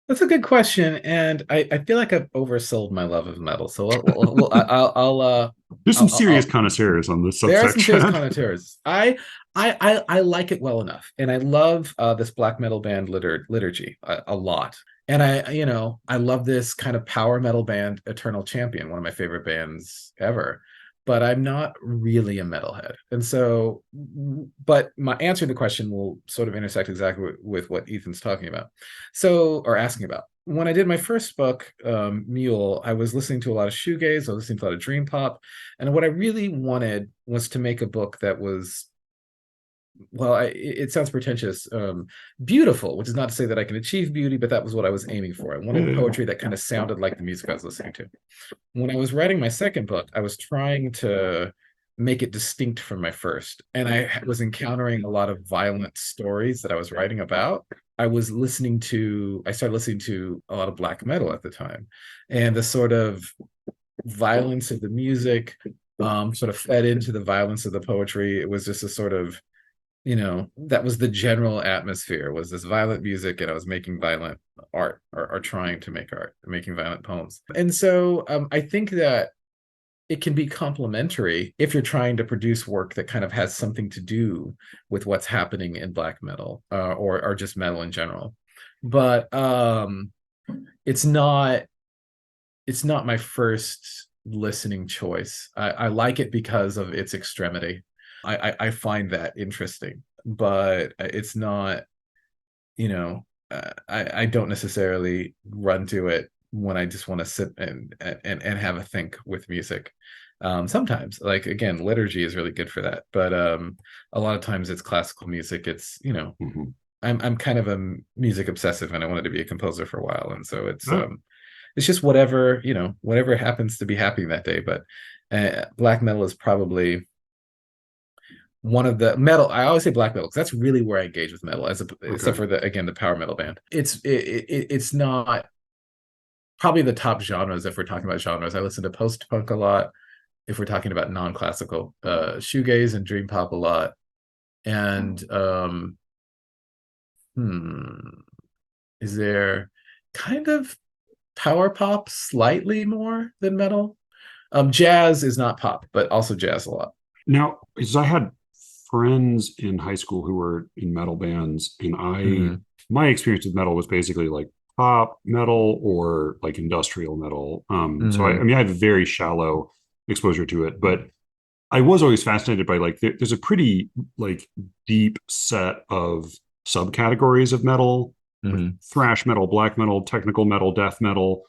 That's a good question, and I feel like I've oversold my love of metal. So There's some serious I'll connoisseurs on this there are some serious subsection. connoisseurs. I like it well enough, and I love this black metal band liturgy a lot. And I love this kind of power metal band, Eternal Champion, one of my favorite bands ever. But I'm not really a metalhead, and so, but my answering the question will sort of intersect exactly with what Ethan's talking about, or asking about. When I did my first book, Mule, I was listening to a lot of shoegaze, I was listening to a lot of dream pop, and what I really wanted was to make a book that was, well, it sounds pretentious, beautiful, which is not to say that I can achieve beauty, but that was what I was aiming for. I wanted Yeah. poetry that kind of sounded like the music I was listening to. When I was writing my second book, I was trying to make it distinct from my first, and I was encountering a lot of violent stories that I was writing about. I started listening to a lot of black metal at the time, and the sort of violence of the music sort of fed into the violence of the poetry. It was just a sort of that was the general atmosphere, was this violent music, and I was making violent art, or trying to make art, making violent poems. And so I think that it can be complementary if you're trying to produce work that kind of has something to do with what's happening in black metal, or just metal in general. But it's not it's not my first listening choice. I like it because of its extremity. I find that interesting, but it's not, I don't necessarily run to it when I just want to sit and have a think with music. Sometimes, like, again, liturgy is really good for that, but a lot of times it's classical music. It's, Mhm. I'm kind of a music obsessive, and I wanted to be a composer for a while, and so Oh, it's just whatever, whatever happens to be happening that day. But black metal is probably one of the metal. I always say black metal because that's really where I engage with metal, except okay. for the power metal band. It's not probably the top genres if we're talking about genres. I listen to post punk a lot if we're talking about non-classical, shoegaze and dream pop a lot, and hmm, is there kind of power pop slightly more than metal? Jazz is not pop, but also jazz a lot. Now, because I had friends in high school who were in metal bands, and Mhm. my experience with metal was basically like pop metal or like industrial metal. So I Mhm. mean, I have a very shallow exposure to it, but I was always fascinated by like there's a pretty like deep set of subcategories of metal, like Mhm. thrash metal, black metal, technical metal, death metal.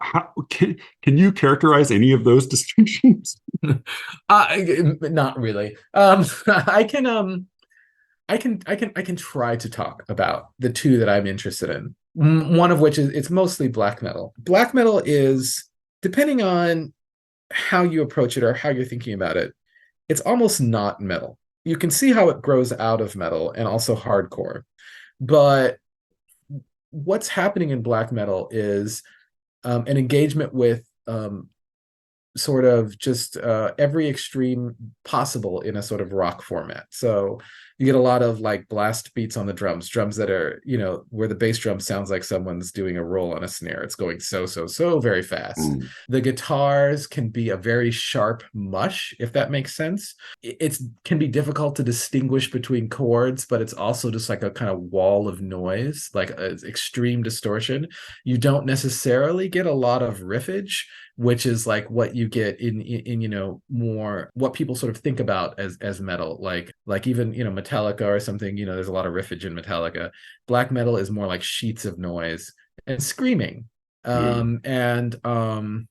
How can you characterize any of those distinctions? Not really. I can try to talk about the two that I'm interested in. One of which is, it's mostly black metal. Black metal is, depending on how you approach it or how you're thinking about it, it's almost not metal. You can see how it grows out of metal and also hardcore. But what's happening in black metal is an engagement with sort of just every extreme possible in a sort of rock format. So you get a lot of like blast beats on the drums that are, where the bass drum sounds like someone's doing a roll on a snare. It's going so very fast. Mm, The guitars can be a very sharp mush, if that makes sense. It can be difficult to distinguish between chords, but it's also just like a kind of wall of noise, like extreme distortion. You don't necessarily get a lot of riffage, which is like what you get in more what people sort of think about as metal, like even Metallica or something. There's a lot of riffage in Metallica. Black metal is more like sheets of noise and screaming. yeah. And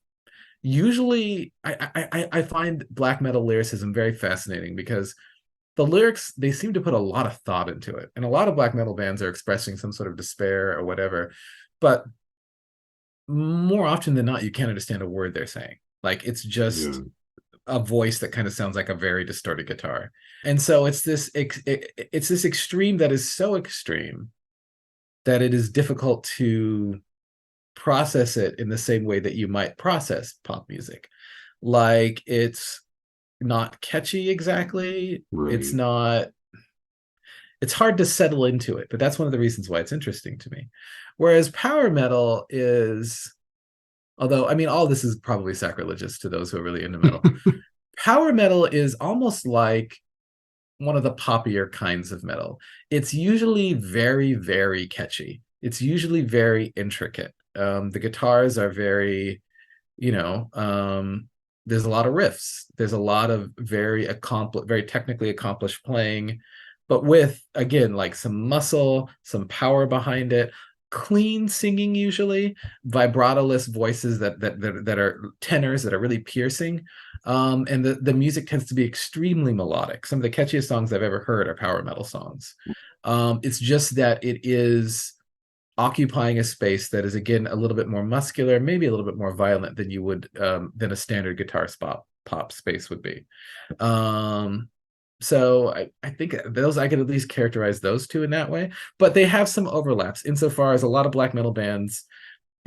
usually I find black metal lyricism very fascinating because the lyrics, they seem to put a lot of thought into it, and a lot of black metal bands are expressing some sort of despair or whatever, but more often than not, you can't understand a word they're saying. Like, it's Yeah. just a voice that kind of sounds like a very distorted guitar. And so it's this extreme that is so extreme that it is difficult to process it in the same way that you might process pop music. Like, it's not catchy exactly. Right. It's hard to settle into it, but that's one of the reasons why it's interesting to me. Whereas power metal is, although, I mean, all this is probably sacrilegious to those who are really into metal. Power metal is almost like one of the poppier kinds of metal. It's usually very catchy. It's usually very intricate. The guitars are very, you know, there's a lot of riffs. There's a lot of very technically accomplished playing, but with, again, like some muscle, some power behind it. Clean singing, usually vibratoless voices that are tenors that are really piercing. And the music tends to be extremely melodic. Some of the catchiest songs I've ever heard are power metal songs. It's just that it is occupying a space that is, again, a little bit more muscular, maybe a little bit more violent than you would than a standard guitar pop space would be. Um, so I think those, I could at least characterize those two in that way, but they have some overlaps insofar as a lot of black metal bands,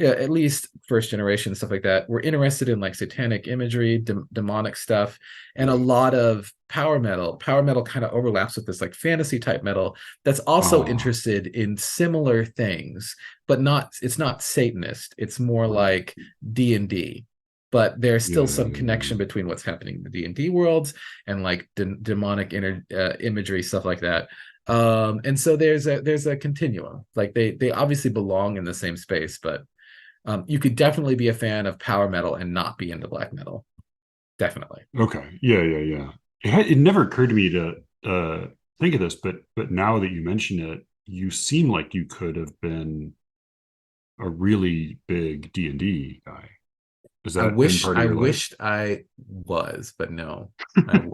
yeah, at least first generation stuff like that, were interested in like satanic imagery, demonic stuff, and a Right. lot of power metal. Power metal kind of overlaps with this like fantasy type metal that's also Oh, interested in similar things, but not, it's not Satanist. It's more right. like D&D. But there's Yeah, still yeah, some yeah. connection between what's happening in the D&D worlds and like demonic imagery, stuff like that. And so there's a continuum. Like they obviously belong in the same space, but you could definitely be a fan of power metal and not be into black metal. Definitely. Okay. Yeah, yeah, yeah. It never occurred to me to think of this, but now that you mention it, you seem like you could have been a really big D&D guy. Has I that been wish part of I your life? wished I was, but no,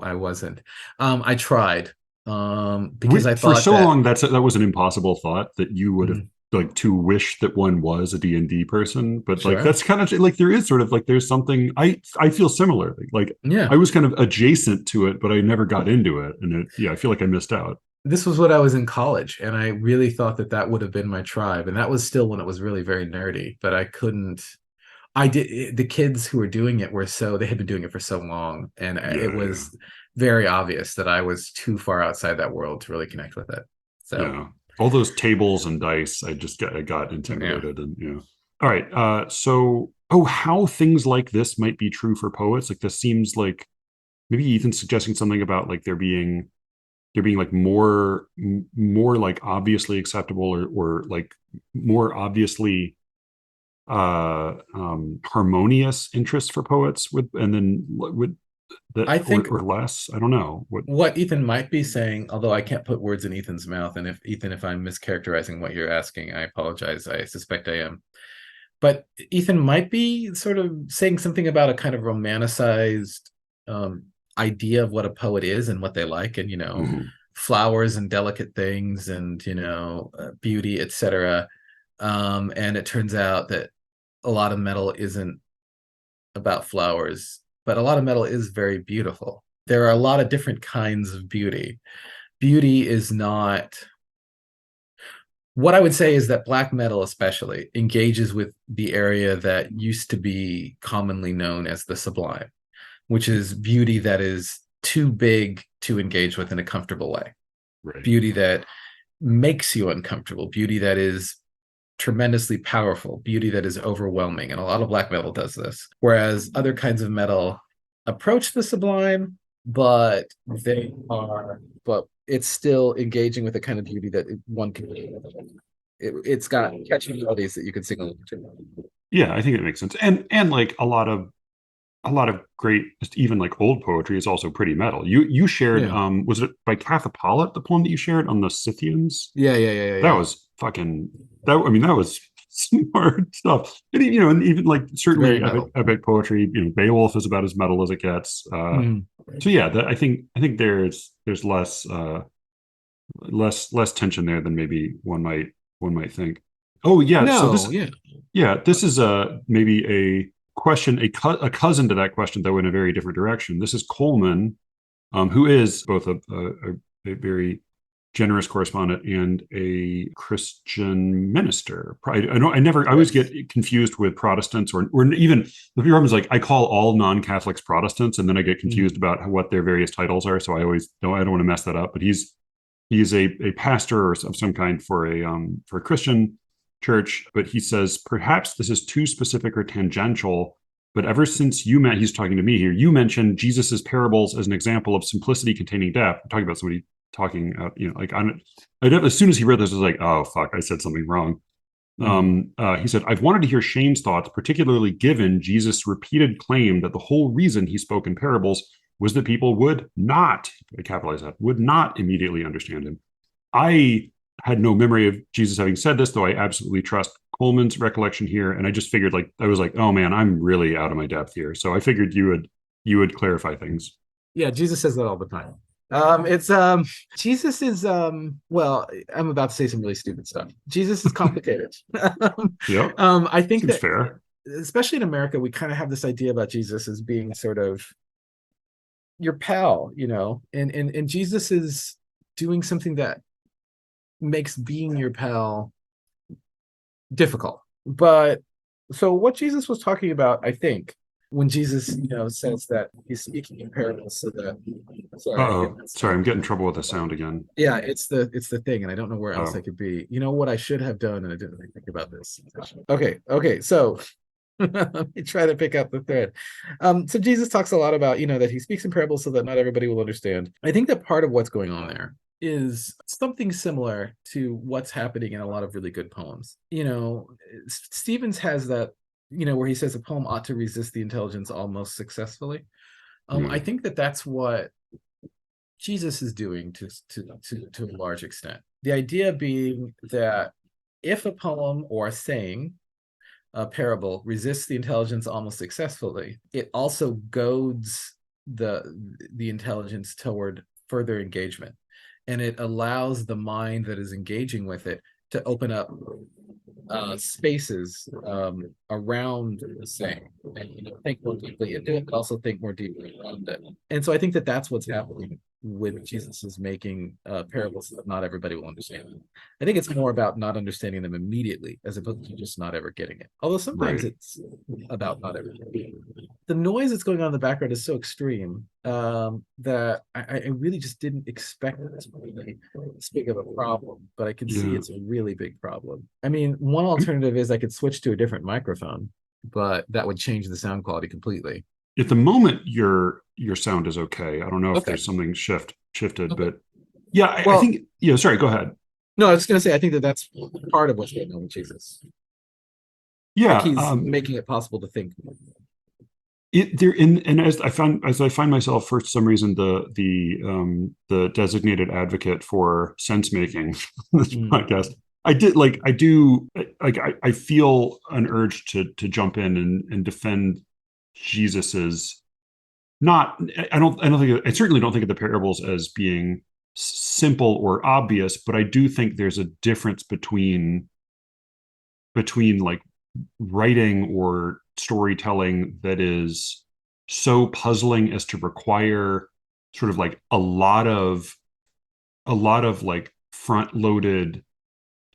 I wasn't. I tried because I For thought so that. long, that was an impossible thought that you would have Mhm. like to wish that one was a D&D person. But like Sure. that's kind of like there is sort of like there's something I feel similarly. Like I Yeah. was kind of adjacent to it, but I never got into it, and yeah, I feel like I missed out. This was when I was in college, and I really thought that that would have been my tribe, and that was still when it was really very nerdy, but I couldn't. I did. The kids who were doing it were so, they had been doing it for so long, and it Yeah, yeah, was very obvious that I was too far outside that world to really connect with it. So yeah. All those tables and dice, I got yeah, intimidated, and yeah. All right. So, oh, how things like this might be true for poets. Like this seems like maybe Ethan's suggesting something about like there being like more like obviously acceptable or like more obviously harmonious interests for poets with and then would that I think or less. I don't know what. what Ethan might be saying, although I can't put words in Ethan's mouth, and if Ethan, if I'm mischaracterizing what you're asking, I apologize. I suspect I am. But Ethan might be sort of saying something about a kind of romanticized um, idea of what a poet is and what they like, and Mhm. flowers and delicate things, and beauty, etc. And it turns out that a lot of metal isn't about flowers, but a lot of metal is very beautiful. There are a lot of different kinds of beauty. Beauty is not, what I would say is that black metal, especially, engages with the area that used to be commonly known as the sublime, which is beauty that is too big to engage with in a comfortable way, Right. beauty that makes you uncomfortable, beauty that is tremendously powerful, beauty that is overwhelming. And a lot of black metal does this. Whereas other kinds of metal approach the sublime, but but it's still engaging with a kind of beauty that one can. It's got catchy melodies that you can sing along to. Yeah, I think it makes sense. And like a lot of great just even like old poetry is also pretty metal. You shared Yeah. was it by Katha Pollitt, the poem that you shared on the Scythians? Yeah, yeah, yeah, yeah, That yeah. was fucking that I mean that was smart stuff. And and even like It's very certainly metal. epic poetry, Beowulf is about as metal as it gets. Mm. So yeah, I think there's less tension there than maybe one might think. Oh yeah, so No, this yeah. yeah, this is maybe a question, a cousin to that question, though in a very different direction. This is Coleman, who is both a very generous correspondent and a Christian minister. I always Yes. get confused with Protestants or even the problem is like I call all non-Catholics Protestants, and then I get confused Mm. about what their various titles are. So I don't want to mess that up. But he's a pastor of some kind for a Christian church, but he says perhaps this is too specific or tangential. But ever since he's talking to me here. You mentioned Jesus's parables as an example of simplicity containing depth. I'm talking about somebody talking, like as soon as he read this, I was like, oh fuck, I said something wrong. Mm. He said, I've wanted to hear Shane's thoughts, particularly given Jesus' repeated claim that the whole reason he spoke in parables was that people would not, I capitalize that, would not immediately understand him. I had no memory of Jesus having said this, though I absolutely trust Coleman's recollection here. And I just figured I was like, oh man, I'm really out of my depth here. So I figured you would clarify things. Yeah, Jesus says that all the time. It's Jesus is well, I'm about to say some really stupid stuff. Jesus is complicated. Yep. I think Seems that fair. especially in America, we kind of have this idea about Jesus as being sort of your pal, and Jesus is doing something that makes being your pal difficult. But So what Jesus was talking about, I think, when Jesus, says that he's speaking in parables so that, sorry, I'm getting Uh-oh. that Sorry, stuff. I'm getting trouble with the sound again. Yeah, it's the thing, and I don't know where else I Oh, could be. You know what I should have done, and I didn't really think about this. Okay, so let me try to pick up the thread. So Jesus talks a lot about, that he speaks in parables so that not everybody will understand. I think that part of what's going on there is something similar to what's happening in a lot of really good poems. Stevens has that, where he says a poem ought to resist the intelligence almost successfully. yeah. I think that that's what Jesus is doing to a large extent. The idea being that if a poem or a saying, a parable, resists the intelligence almost successfully, it also goads the the intelligence toward further engagement, and it allows the mind that is engaging with it to open up spaces around the saying, and think more deeply into it, but also think more deeply around it. And so I think that that's what's happening with Jesus is making parables that not everybody will understand. I think it's more about not understanding them immediately as opposed to just not ever getting it. Although sometimes Right. it's about not ever getting it. The noise that's going on in the background is so extreme that I really just didn't expect it to be this big of a problem, but I can see Yeah. it's a really big problem. I mean, one alternative is I could switch to a different microphone, but that would change the sound quality completely. At the moment, your sound is okay. I don't know if Okay. there's something shifted, Okay. but yeah, I Well, think, yeah, sorry, go ahead. no, I was going to say, I think that that's part of what's going on with Jesus. I think Yeah. he's making it possible to think. There and as I find myself for some reason the designated advocate for sense making on this Mm. podcast. I do like I feel an urge to jump in and defend Jesus's not I don't think I certainly don't think of the parables as being simple or obvious, but I do think there's a difference between like writing or storytelling that is so puzzling as to require sort of like a lot of like front loaded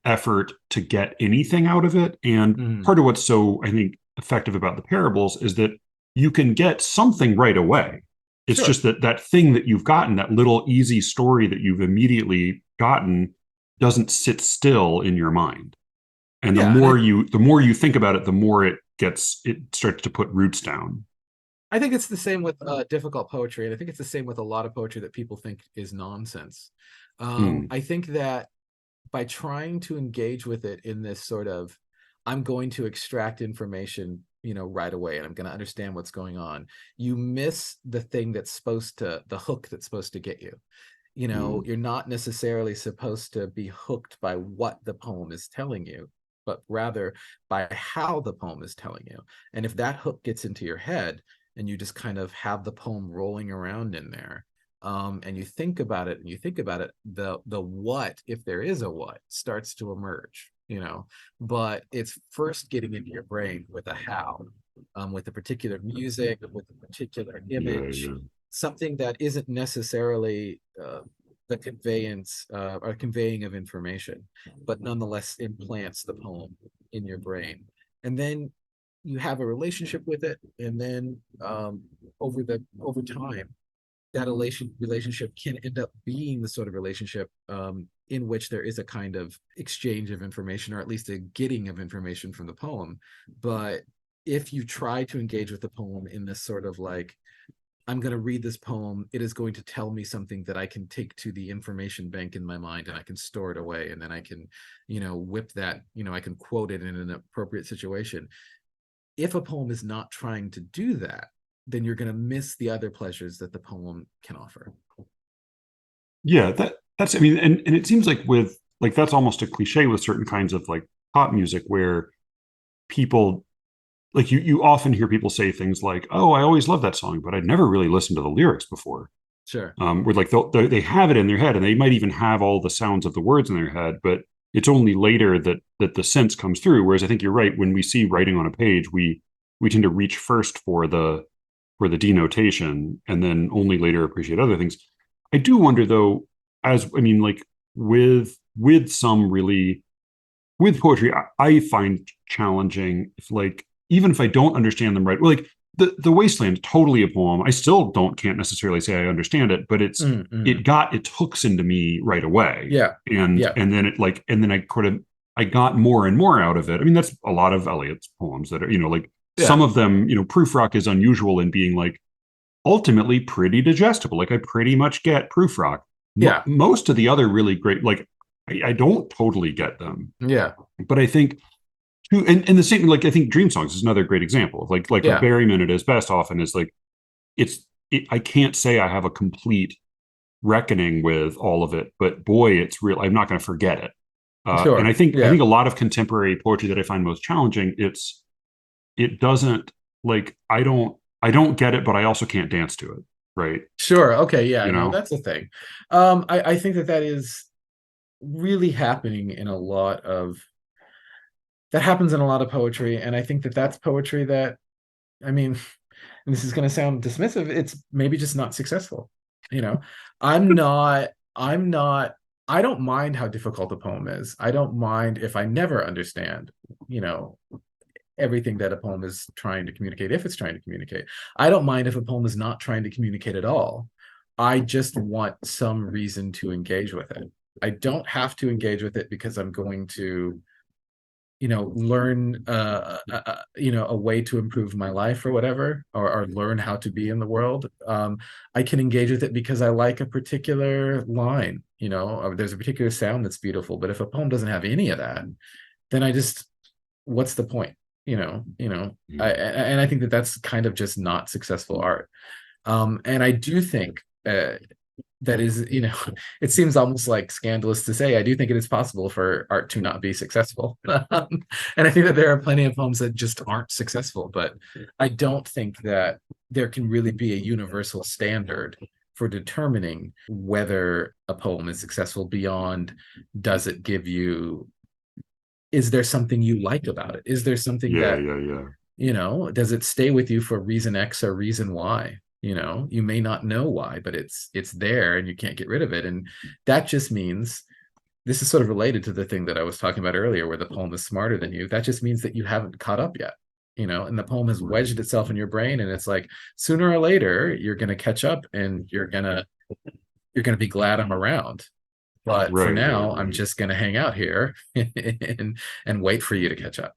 effort to get anything out of it. And Mm. part of what's so I think effective about the parables is that you can get something right away. It's Sure. just that that thing that you've gotten, that little easy story that you've immediately gotten, doesn't sit still in your mind. And Yeah, and the more you think about it, the more it starts to put roots down. I think it's the same with difficult poetry, and I think it's the same with a lot of poetry that people think is nonsense. Hmm. I think that by trying to engage with it in this sort of, I'm going to extract information, right away, and I'm going to understand what's going on, you miss the thing that's supposed to, the hook that's supposed to get you. Hmm. You're not necessarily supposed to be hooked by what the poem is telling you, but rather by how the poem is telling you. And if that hook gets into your head and you just kind of have the poem rolling around in there, and you think about it and you think about it, the what, if there is a what, starts to emerge, but it's first getting into your brain with a how, with a particular music, with a particular Yeah, image, yeah. something that isn't necessarily the conveyance or conveying of information, but nonetheless implants the poem in your brain. And then you have a relationship with it, and then over time, that relationship can end up being the sort of relationship in which there is a kind of exchange of information, or at least a getting of information from the poem. But if you try to engage with the poem in this sort of like, I'm going to read this poem, it is going to tell me something that I can take to the information bank in my mind, and I can store it away, and then I can, whip that, I can quote it in an appropriate situation. If a poem is not trying to do that, then you're going to miss the other pleasures that the poem can offer. Yeah, that's I mean, and it seems like with like that's almost a cliche with certain kinds of like pop music where people like you often hear people say things like, "Oh, I always loved that song, but I'd never really listened to the lyrics before." Sure. Where like they have it in their head, and they might even have all the sounds of the words in their head, but it's only later that the sense comes through. Whereas I think you're right. When we see writing on a page, we tend to reach first for the denotation, and then only later appreciate other things. I do wonder though, as I mean, like with some really with poetry, I find challenging if like even if I don't understand them right. Well, like the Wasteland, totally a poem. I still don't can't necessarily say I understand it, but Mm-hmm. it got its hooks into me right away, Yeah. Yeah. and then it like and then I got more and more out of it. I mean, that's a lot of Eliot's poems that are like some Yeah. of them. Proofrock is unusual in being like ultimately pretty digestible. Like I pretty much get Proofrock. Yeah. Most of the other really great, like I don't totally get them, Yeah. but I think and the same like I think Dream Songs is another great example of like a Yeah. Berryman at his best often is like I can't say I have a complete reckoning with all of it, but boy, it's real. I'm not going to forget it. And Sure. I Yeah. think a lot of contemporary poetry that I find most challenging, it doesn't like I don't get it, but I also can't dance to it, right? Sure. Okay. Yeah. You No, know, that's the thing. I think that that is really happening in a lot of that happens in a lot of poetry, and I think that that's poetry that I mean, and this is going to sound dismissive. It's maybe just not successful. You know, I'm not. I'm not. I don't mind how difficult a poem is. I don't mind if I never understand. You know, everything that a poem is trying to communicate, if it's trying to communicate. I don't mind if a poem is not trying to communicate at all. I just want some reason to engage with it. I don't have to engage with it because I'm going to, learn, a way to improve my life or whatever, or learn how to be in the world. I can engage with it because I like a particular line, or there's a particular sound that's beautiful. But if a poem doesn't have any of that, then what's the point? And I think that that's kind of just not successful art. And I do think that is, it seems almost like scandalous to say. I do think it is possible for art to not be successful, and I think that there are plenty of poems that just aren't successful. But I don't think that there can really be a universal standard for determining whether a poem is successful beyond does it give you is there something you like about it? Is there something yeah, that, yeah, yeah, does it stay with you for reason X or reason Y? You may not know why, but it's there and you can't get rid of it. And that just means this is sort of related to the thing that I was talking about earlier, where the poem is smarter than you. That just means that you haven't caught up yet. And the poem has right, wedged itself in your brain, and it's like sooner or later you're gonna catch up and you're gonna be glad I'm around. But for right, right, now, I'm right. just gonna hang out here and wait for you to catch up.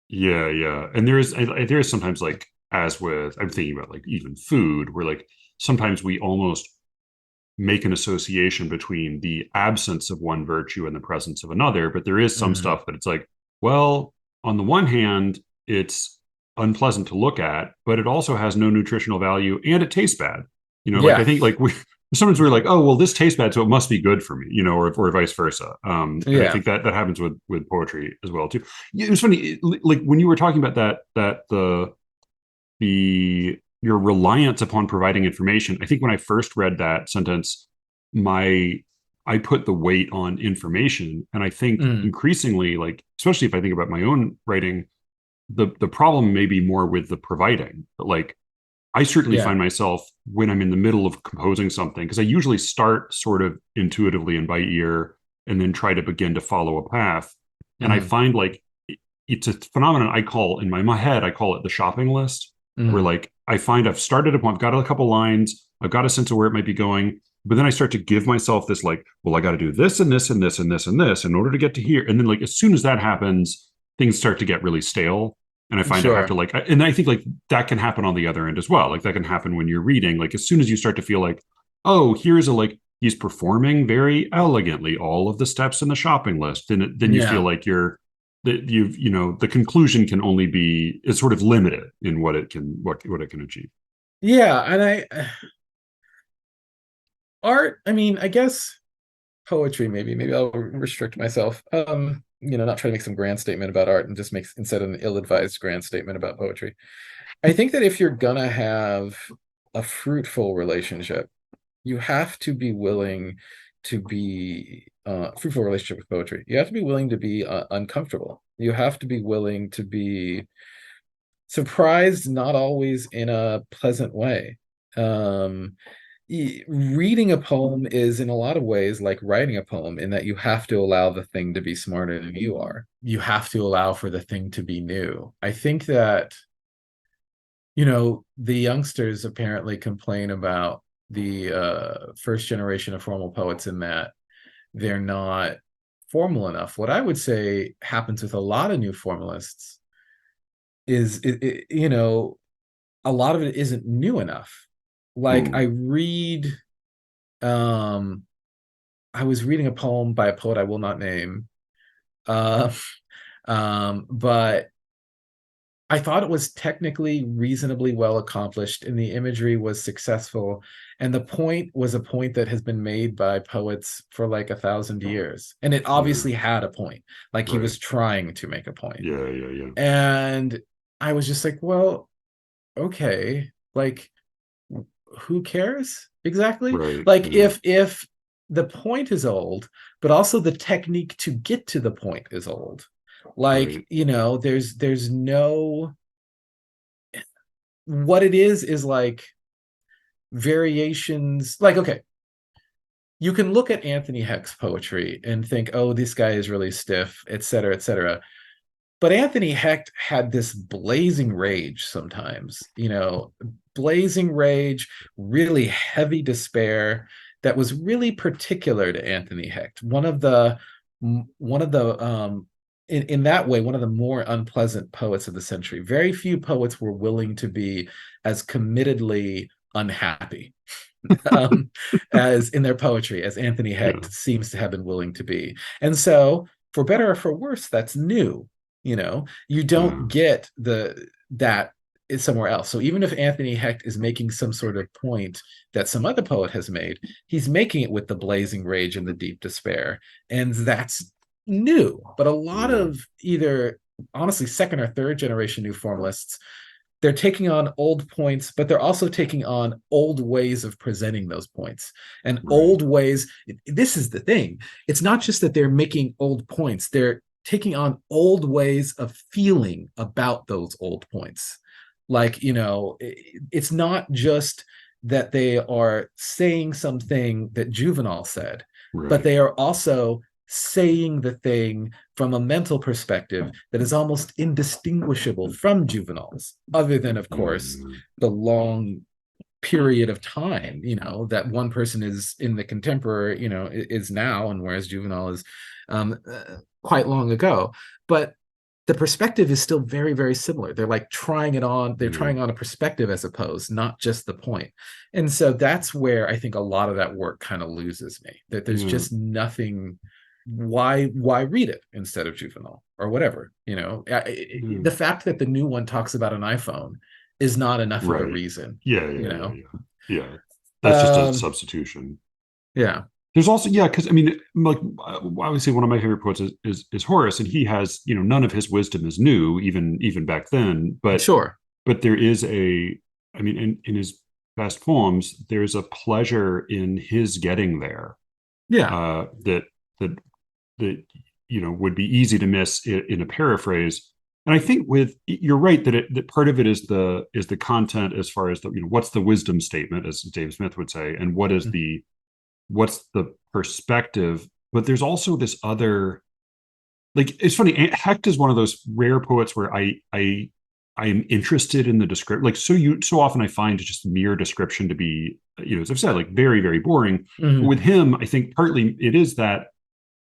Yeah, yeah. And there is sometimes like as with I'm thinking about like even food, where like sometimes we almost make an association between the absence of one virtue and the presence of another. But there is some Mhm. stuff that it's like, well, on the one hand, it's unpleasant to look at, but it also has no nutritional value and it tastes bad. Like I Yeah, think like we sometimes we're like, oh well, this tastes bad, so it must be good for me, or vice versa. And I yeah, think that happens with poetry as well too. It was funny, like when you were talking about that the your reliance upon providing information. I think when I first read that sentence, my I put the weight on information, and I think mm, increasingly, like especially if I think about my own writing, the problem may be more with the providing. But like I certainly yeah, find myself when I'm in the middle of composing something because I usually start sort of intuitively and by ear, and then try to begin to follow a path. And I mhm, find like it's a phenomenon I call in my head, I call it the shopping list, where mhm, like I find I've started a I've got a couple lines, I've got a sense of where it might be going, but then I start to give myself this like, well, I got to do this and this and this and this and this in order to get to here. And then like as soon as that happens, things start to get really stale. And I find I have to sure, like, and I think like that can happen on the other end as well. Like that can happen when you're reading. Like as soon as you start to feel like, oh, here's a like he's performing very elegantly all of the steps in the shopping list, then you feel yeah, like you're that the conclusion can only be is sort of limited in what it can achieve. yeah. And art. I mean, I guess poetry. Maybe I'll restrict myself. Not try to make some grand statement about art and just make instead an ill-advised grand statement about poetry. I think that if you're gonna have a fruitful relationship, you have to be willing to be fruitful relationship with poetry. You have to be willing to be uncomfortable. You have to be willing to be surprised, not always in a pleasant way. Um, reading a poem is in a lot of ways like writing a poem in that you have to allow the thing to be smarter than you are. You have to allow for the thing to be new. I think that, the youngsters apparently complain about the first generation of formal poets in that they're not formal enough. What I would say happens with a lot of new formalists is, a lot of it isn't new enough. Like Hmm. um, I was reading a poem by a poet I will not name, uh, but I thought it was technically reasonably well accomplished and the imagery was successful. And the point was a point that has been made by poets for like 1,000 years. And it Yeah. obviously had a point, like he Right. was trying to make a point. Yeah. Yeah. Yeah. And I was just like, well, okay, like who cares exactly? Right. Like Yeah. if the point is old, but also the technique to get to the point is old. Like, Right. there's no, what it is like variations. Like, okay, you can look at Anthony Heck's poetry and think, oh, this guy is really stiff, et cetera, et cetera. But Anthony Hecht had this blazing rage sometimes, blazing rage, really heavy despair that was really particular to Anthony Hecht. One of the in that way, one of the more unpleasant poets of the century. Very few poets were willing to be as committedly unhappy um, as in their poetry as Anthony Yeah. Hecht seems to have been willing to be. And so, for better or for worse, that's new. You Yeah. don't get that is somewhere else. So even if Anthony Hecht is making some sort of point that some other poet has made, he's making it with the blazing rage and the deep despair, and that's new. But a lot Yeah. of either honestly second or third generation new formalists, they're taking on old points, but they're also taking on old ways of presenting those points and Right. old ways. This is the thing. It's not just that they're making old points, they're taking on old ways of feeling about those old points. Like, it's not just that they are saying something that Juvenal said, but Right. they are also saying the thing from a mental perspective that is almost indistinguishable from Juvenal's, other than, of course, Yeah. the long period of time, that one person is in the contemporary, is now, and whereas Juvenal is quite long ago. But the perspective is still very, very similar. They're like trying it on, they're Yeah. trying on a perspective as opposed, not just the point. And so that's where I think a lot of that work kind of loses me, that there's Yeah. just nothing. Why read it instead of Juvenal or whatever? Yeah. The fact that the new one talks about an iPhone is not enough of a Right. reason, Yeah. you Yeah. Yeah. know. Yeah. Yeah. That's just a Um, substitution. yeah, There's also, yeah, because I mean, like obviously one of my favorite poets is Horace, and he has, none of his wisdom is new, even back then. sure. But there is I mean, in his best poems, there's a pleasure in his getting there, Yeah, that that that would be easy to miss in a paraphrase. And I think with you're right that part of it is the content as far as the what's the wisdom statement, as Dave Smith would say, and what's the perspective. But there's also this other, like, it's funny. Hecht is one of those rare poets where I am interested in the description. Like, so often I find just mere description to be, as I've said, like very, very boring. But mm-hmm. with him, I think partly it is that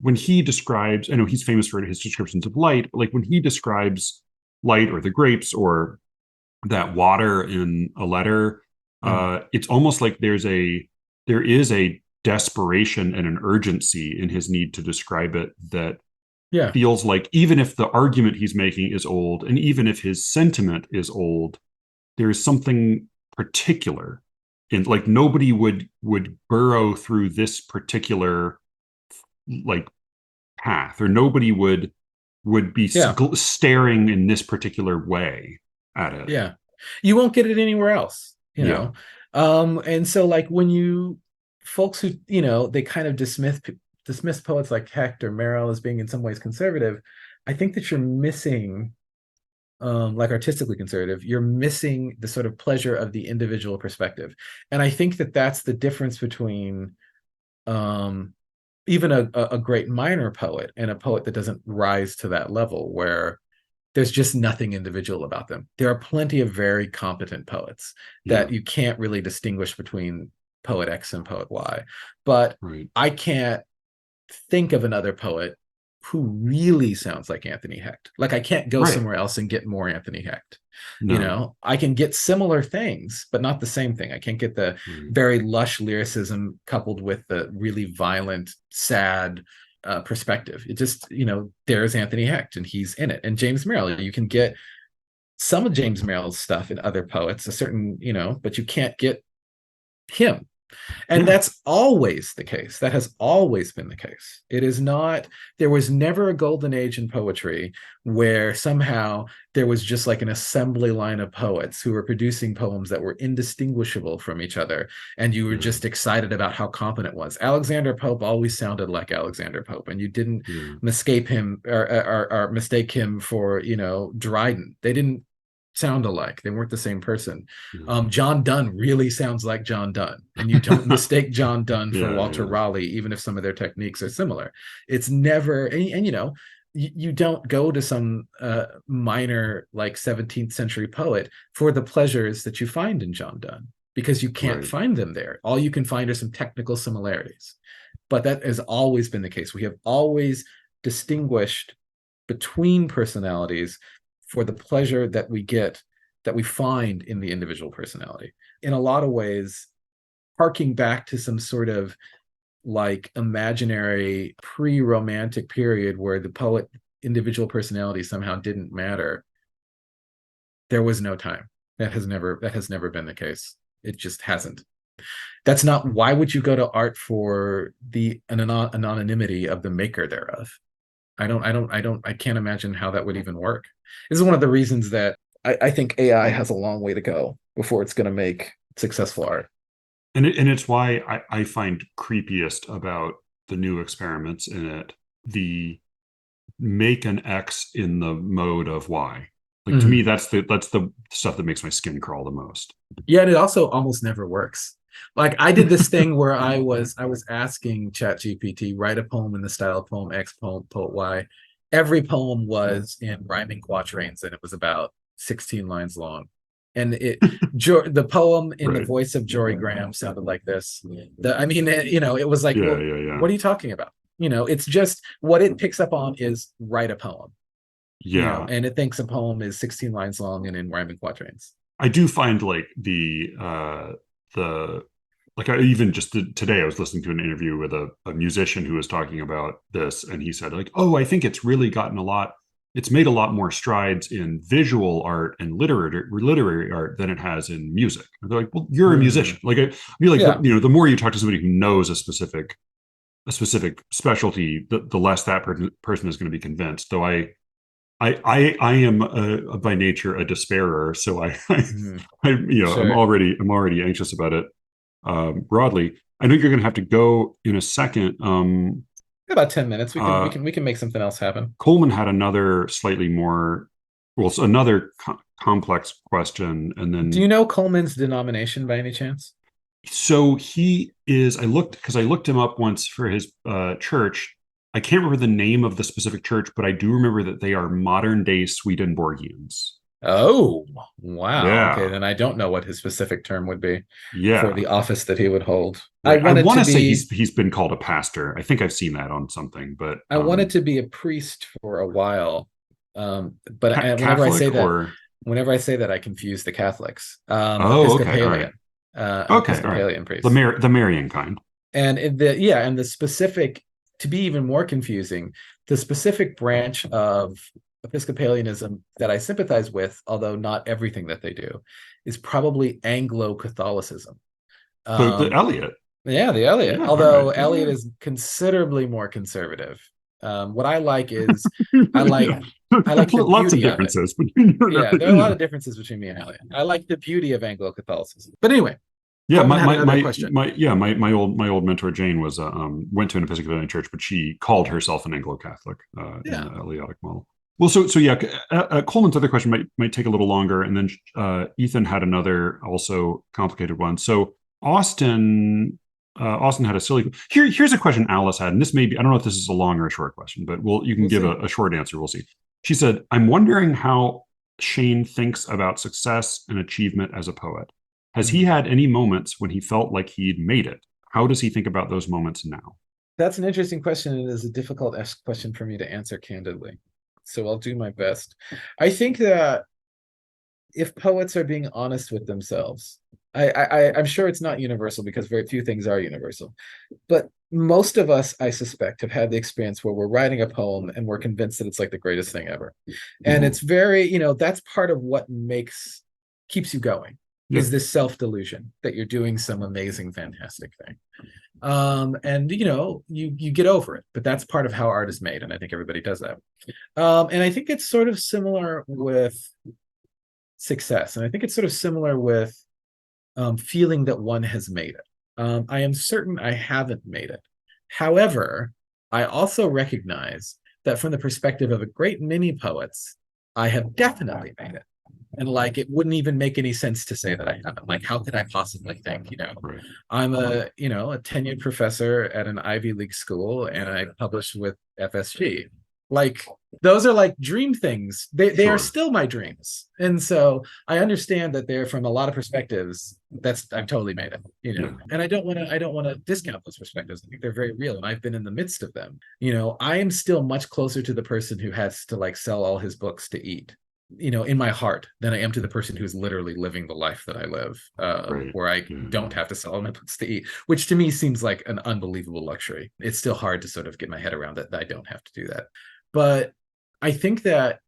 when he describes, I know he's famous for his descriptions of light, but like when he describes light or the grapes or that water in a letter, Mm-hmm. it's almost like there is a desperation and an urgency in his need to describe it that Yeah, feels like even if the argument he's making is old and even if his sentiment is old, there's something particular in, like, nobody would burrow through this particular, like, path, or nobody would be yeah, staring in this particular way at it. yeah. You won't get it anywhere else, Yeah. And so like when you folks who, they kind of dismiss poets like Hecht or Merrill as being in some ways conservative, I think that you're missing like artistically conservative, you're missing the sort of pleasure of the individual perspective. And I think that that's the difference between um, even a great minor poet and a poet that doesn't rise to that level, where there's just nothing individual about them. There are plenty of very competent poets Yeah. that you can't really distinguish between poet X and poet Y. But Right. I can't think of another poet who really sounds like Anthony Hecht. Like I can't go Right. somewhere else and get more Anthony Hecht. You No. know, I can get similar things, but not the same thing. I can't get the Right. very lush lyricism coupled with the really violent, sad perspective. It just, you know, there's Anthony Hecht and he's in it. And James Merrill, you can get some of James Merrill's stuff in other poets, a certain, you know, but you can't get him. And Yeah. that's always the case. That has always been the case. It is not, there was never a golden age in poetry where somehow there was just like an assembly line of poets who were producing poems that were indistinguishable from each other. And you were Yeah. just excited about how competent it was. Alexander Pope always sounded like Alexander Pope, and you didn't Yeah. mistake him or mistake him for, you know, Dryden. They didn't sound alike. They weren't the same person. Yeah. John Donne really sounds like John Donne, and you don't mistake John Donne for Yeah. Walter Yeah. Raleigh, even if some of their techniques are similar. It's never, and you know, you don't go to some minor like 17th century poet for the pleasures that you find in John Donne, because you can't Right. find them there. All you can find are some technical similarities. But that has always been the case. We have always distinguished between personalities for the pleasure that we get, that we find in the individual personality. In a lot of ways, harking back to some sort of like imaginary pre-romantic period where the poet individual personality somehow didn't matter, there was no time. That has never been the case. It just hasn't. That's not, why would you go to art for the anonymity of the maker thereof? I can't imagine how that would even work. This is one of the reasons that I think AI has a long way to go before it's going to make successful art. And it's why I find creepiest about the new experiments in it, the make an X in the mode of Y. Like to me, Mhm. that's the stuff that makes my skin crawl the most. Yet it also almost never works. Like I did this thing where I was asking ChatGPT, write a poem in the style of poem X, poet Y. Every poem was in rhyming quatrains, and it was about 16 lines long. And the poem in the Right. voice of Jory Graham sounded like this. I mean, you know, it was like, Yeah. well, Yeah. Yeah. what are you talking about? You know, it's just what it picks up on is write a poem, you know, Yeah. and it thinks a poem is 16 lines long and in rhyming quatrains. I do find like the like I even just today I was listening to an interview with a musician who was talking about this, and he said like, oh, I think it's really gotten a lot, it's made a lot more strides in visual art and literary art than it has in music. And they're like, well, you're a musician. Like I feel like Yeah. you know, the more you talk to somebody who knows a specific specialty, the less that person is going to be convinced. Though I am by nature a despairer, so Mhm. you know, I'm Sure. already anxious about it broadly. I know you're going to have to go in a second. About 10 minutes. We can we Uh, can we can make something else happen. Coleman had another slightly more, well, so another complex question, and Do then you know Coleman's denomination by any chance? so he is. I looked because I looked him up once for his church. I can't remember the name of the specific church, but I do remember that they are modern day Swedenborgians. Oh, wow. Okay, Yeah, then I don't know what his specific term would be for yeah, the office that he would hold. I right. I wanted want to to say be he's been called a pastor. I think I've seen that on something, but I wanted to be a priest for a while. But Catholic or whenever I say that, I confuse the Catholics. oh, okay, all right, Episcopalian, an okay, all right. Episcopalian priest. The Marian kind. And and the specific, to be even more confusing, the specific branch of Episcopalianism that I sympathize with, although not everything that they do, is probably Anglo-Catholicism. The Um, Elliot. yeah, the Eliot. Yeah, all right. Although Eliot Yeah. is considerably more conservative. What I like is I Yeah. like I like the Lots of beauty of it. differences between Yeah, there are a lot of differences between me and Eliot. I like the beauty of Anglo-Catholicism. But anyway, yeah, Coleman had another question. my old mentor Jane was went to an Episcopalian church, but she called herself an Anglo-Catholic in Yeah. the Elliotic model. Well, so yeah, Coleman's other question might take a little longer, and then Ethan had another also complicated one. So Austin had a silly. Here's a question Alice had, and this may be, I don't know if this is a long or a short question, but you can We'll give see. a short answer. We'll see. She said, "I'm wondering how Shane thinks about success and achievement as a poet. Has he Mhm. had any moments when he felt like he'd made it? How does he think about those moments now?" That's an interesting question, and it is a difficult question for me to answer candidly. So I'll do my best. I think that if poets are being honest with themselves, I'm sure it's not universal because very few things are universal, but most of us, I suspect, have had the experience where we're writing a poem and we're convinced that it's like the greatest thing ever. And Mm-hmm. it's very, that's part of what keeps you going, Yeah. is this self-delusion that you're doing some amazing, fantastic thing. And you get over it, but that's part of how art is made, and I think everybody does that. And I think it's sort of similar with success, and I think it's sort of similar with feeling that one has made it. I am certain I haven't made it. However, I also recognize that from the perspective of a great many poets, I have definitely made it. And like, it wouldn't even make any sense to say that I haven't. Like, how could I possibly think, Right. I'm a tenured professor at an Ivy League school and I published with FSG. Like, those are like dream things. They are Sure. still my dreams. And so I understand that they're from a lot of perspectives. I've totally made it, Yeah. and I don't want to discount those perspectives. I think they're very real and I've been in the midst of them. I am still much closer to the person who has to like sell all his books to eat, in my heart, than I am to the person who's literally living the life that I live, Right. where I Yeah. don't have to sell all my books to eat, which to me seems like an unbelievable luxury. It's still hard to sort of get my head around that I don't have to do that. But I think that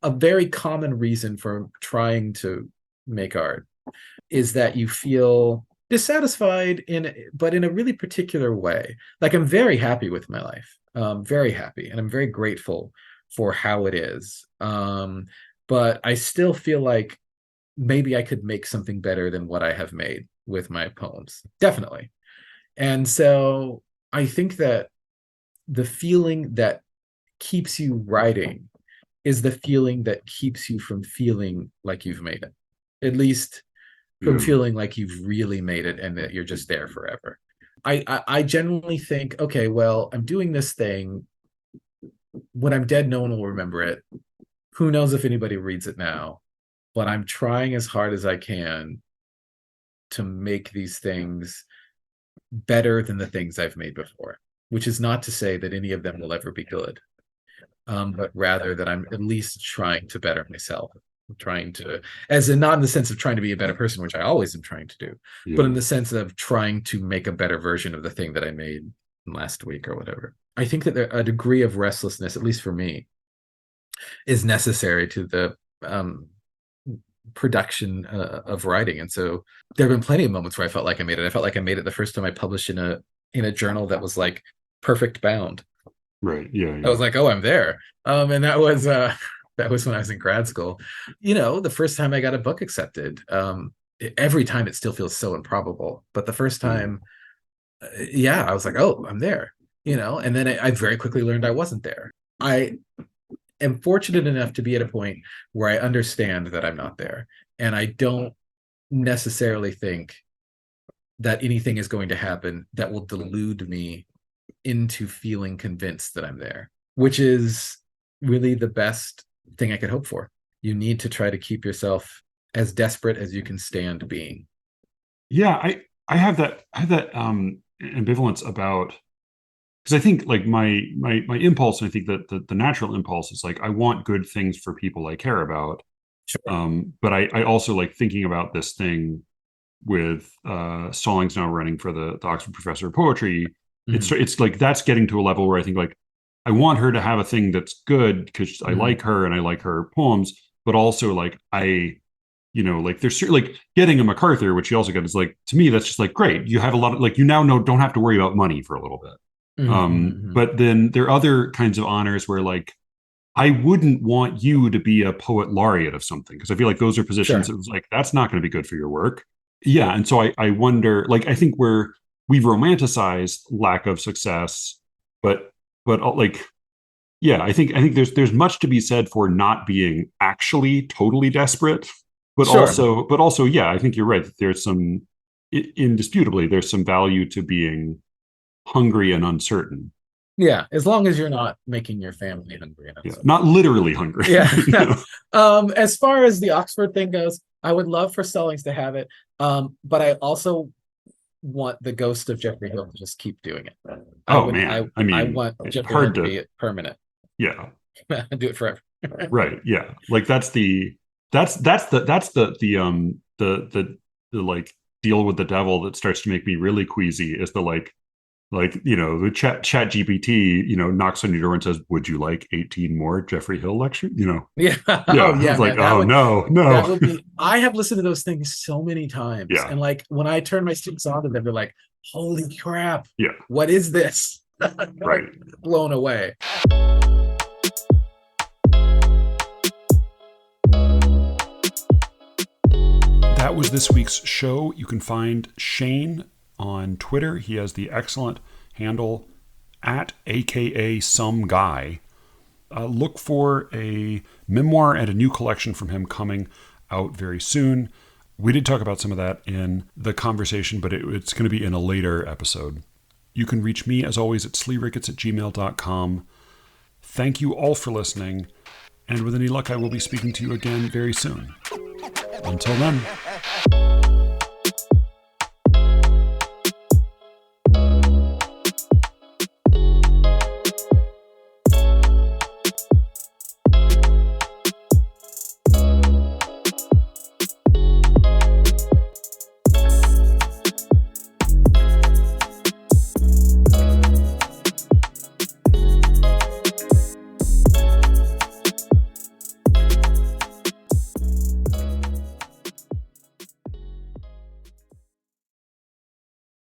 a very common reason for trying to make art is that you feel dissatisfied but in a really particular way. Like, I'm very happy with my life, very happy, and I'm very grateful for how it is. But I still feel like maybe I could make something better than what I have made with my poems. Definitely. And so I think that the feeling that keeps you writing is the feeling that keeps you from feeling like you've made it. At least from Yeah. feeling like you've really made it and that you're just there forever. I genuinely think, okay, well, I'm doing this thing. When I'm dead, no one will remember it. Who knows if anybody reads it now? But I'm trying as hard as I can to make these things better than the things I've made before, which is not to say that any of them will ever be good, but rather that I'm at least trying to better myself. I'm trying to, as in not in the sense of trying to be a better person, which I always am trying to do, but in Yeah. the sense of trying to make a better version of the thing that I made last week or whatever. I think that a degree of restlessness, at least for me, is necessary to the production of writing. And so there have been plenty of moments where I felt like I made it. I felt like I made it the first time I published in a journal that was like perfect bound. Right. Yeah. I Yeah. was like, oh, I'm there. And that was when I was in grad school. The first time I got a book accepted. Every time it still feels so improbable, but the first Yeah. time, yeah, I was like, oh, I'm there. And then I very quickly learned I wasn't there. I am fortunate enough to be at a point where I understand that I'm not there, and I don't necessarily think that anything is going to happen that will delude me into feeling convinced that I'm there, which is really the best thing I could hope for. You need to try to keep yourself as desperate as you can stand being. Yeah. I have that ambivalence about, because I think like my impulse, and I think that the natural impulse is like I want good things for people I care about. Sure. But I also like thinking about this thing with Stallings now running for the Oxford Professor of Poetry. It's Mm-hmm. it's like that's getting to a level where I think like I want her to have a thing that's good because I Mm-hmm. like her and I like her poems, but also like like there's like getting a MacArthur, which you also get is like to me that's just like great. You have a lot of like you now know don't have to worry about money for a little bit. Mm-hmm. But then there are other kinds of honors where like I wouldn't want you to be a poet laureate of something because I feel like those are positions Sure. that was like that's not going to be good for your work. Yeah, and so I wonder like I think we've romanticized lack of success, but like Yeah, I think there's much to be said for not being actually totally desperate, but Sure. also yeah, I think you're right. There's some indisputably there's some value to being hungry and uncertain. Yeah, as long as you're not making your family hungry and Yeah, uncertain. not literally hungry. Yeah. You know? As far as the Oxford thing goes, I would love for Stallings to have it. But I also want the ghost of Jeffrey Hill to just keep doing it. I Oh would man, I I mean, want Jeffrey Hill hard to to be permanent. yeah, Do it forever. right, yeah. Like that's the like deal with the devil that starts to make me really queasy is the the chat GPT, knocks on your door and says, "Would you like 18 more Jeffrey Hill lecture?" Yeah. Oh Yeah. yeah, It's like, man. That oh would no, that no. would be I have listened to those things so many times. Yeah. And like when I turn my students on to them, they're like, holy crap, Yeah. what is this? Like Right. blown away. That was this week's show. You can find Shane on Twitter. He has the excellent handle at AKA some guy. Look for a memoir and a new collection from him coming out very soon. We did talk about some of that in the conversation, but it's going to be in a later episode. You can reach me, as always, at SLEERICKETS@gmail.com. Thank you all for listening, and with any luck, I will be speaking to you again very soon. Until then.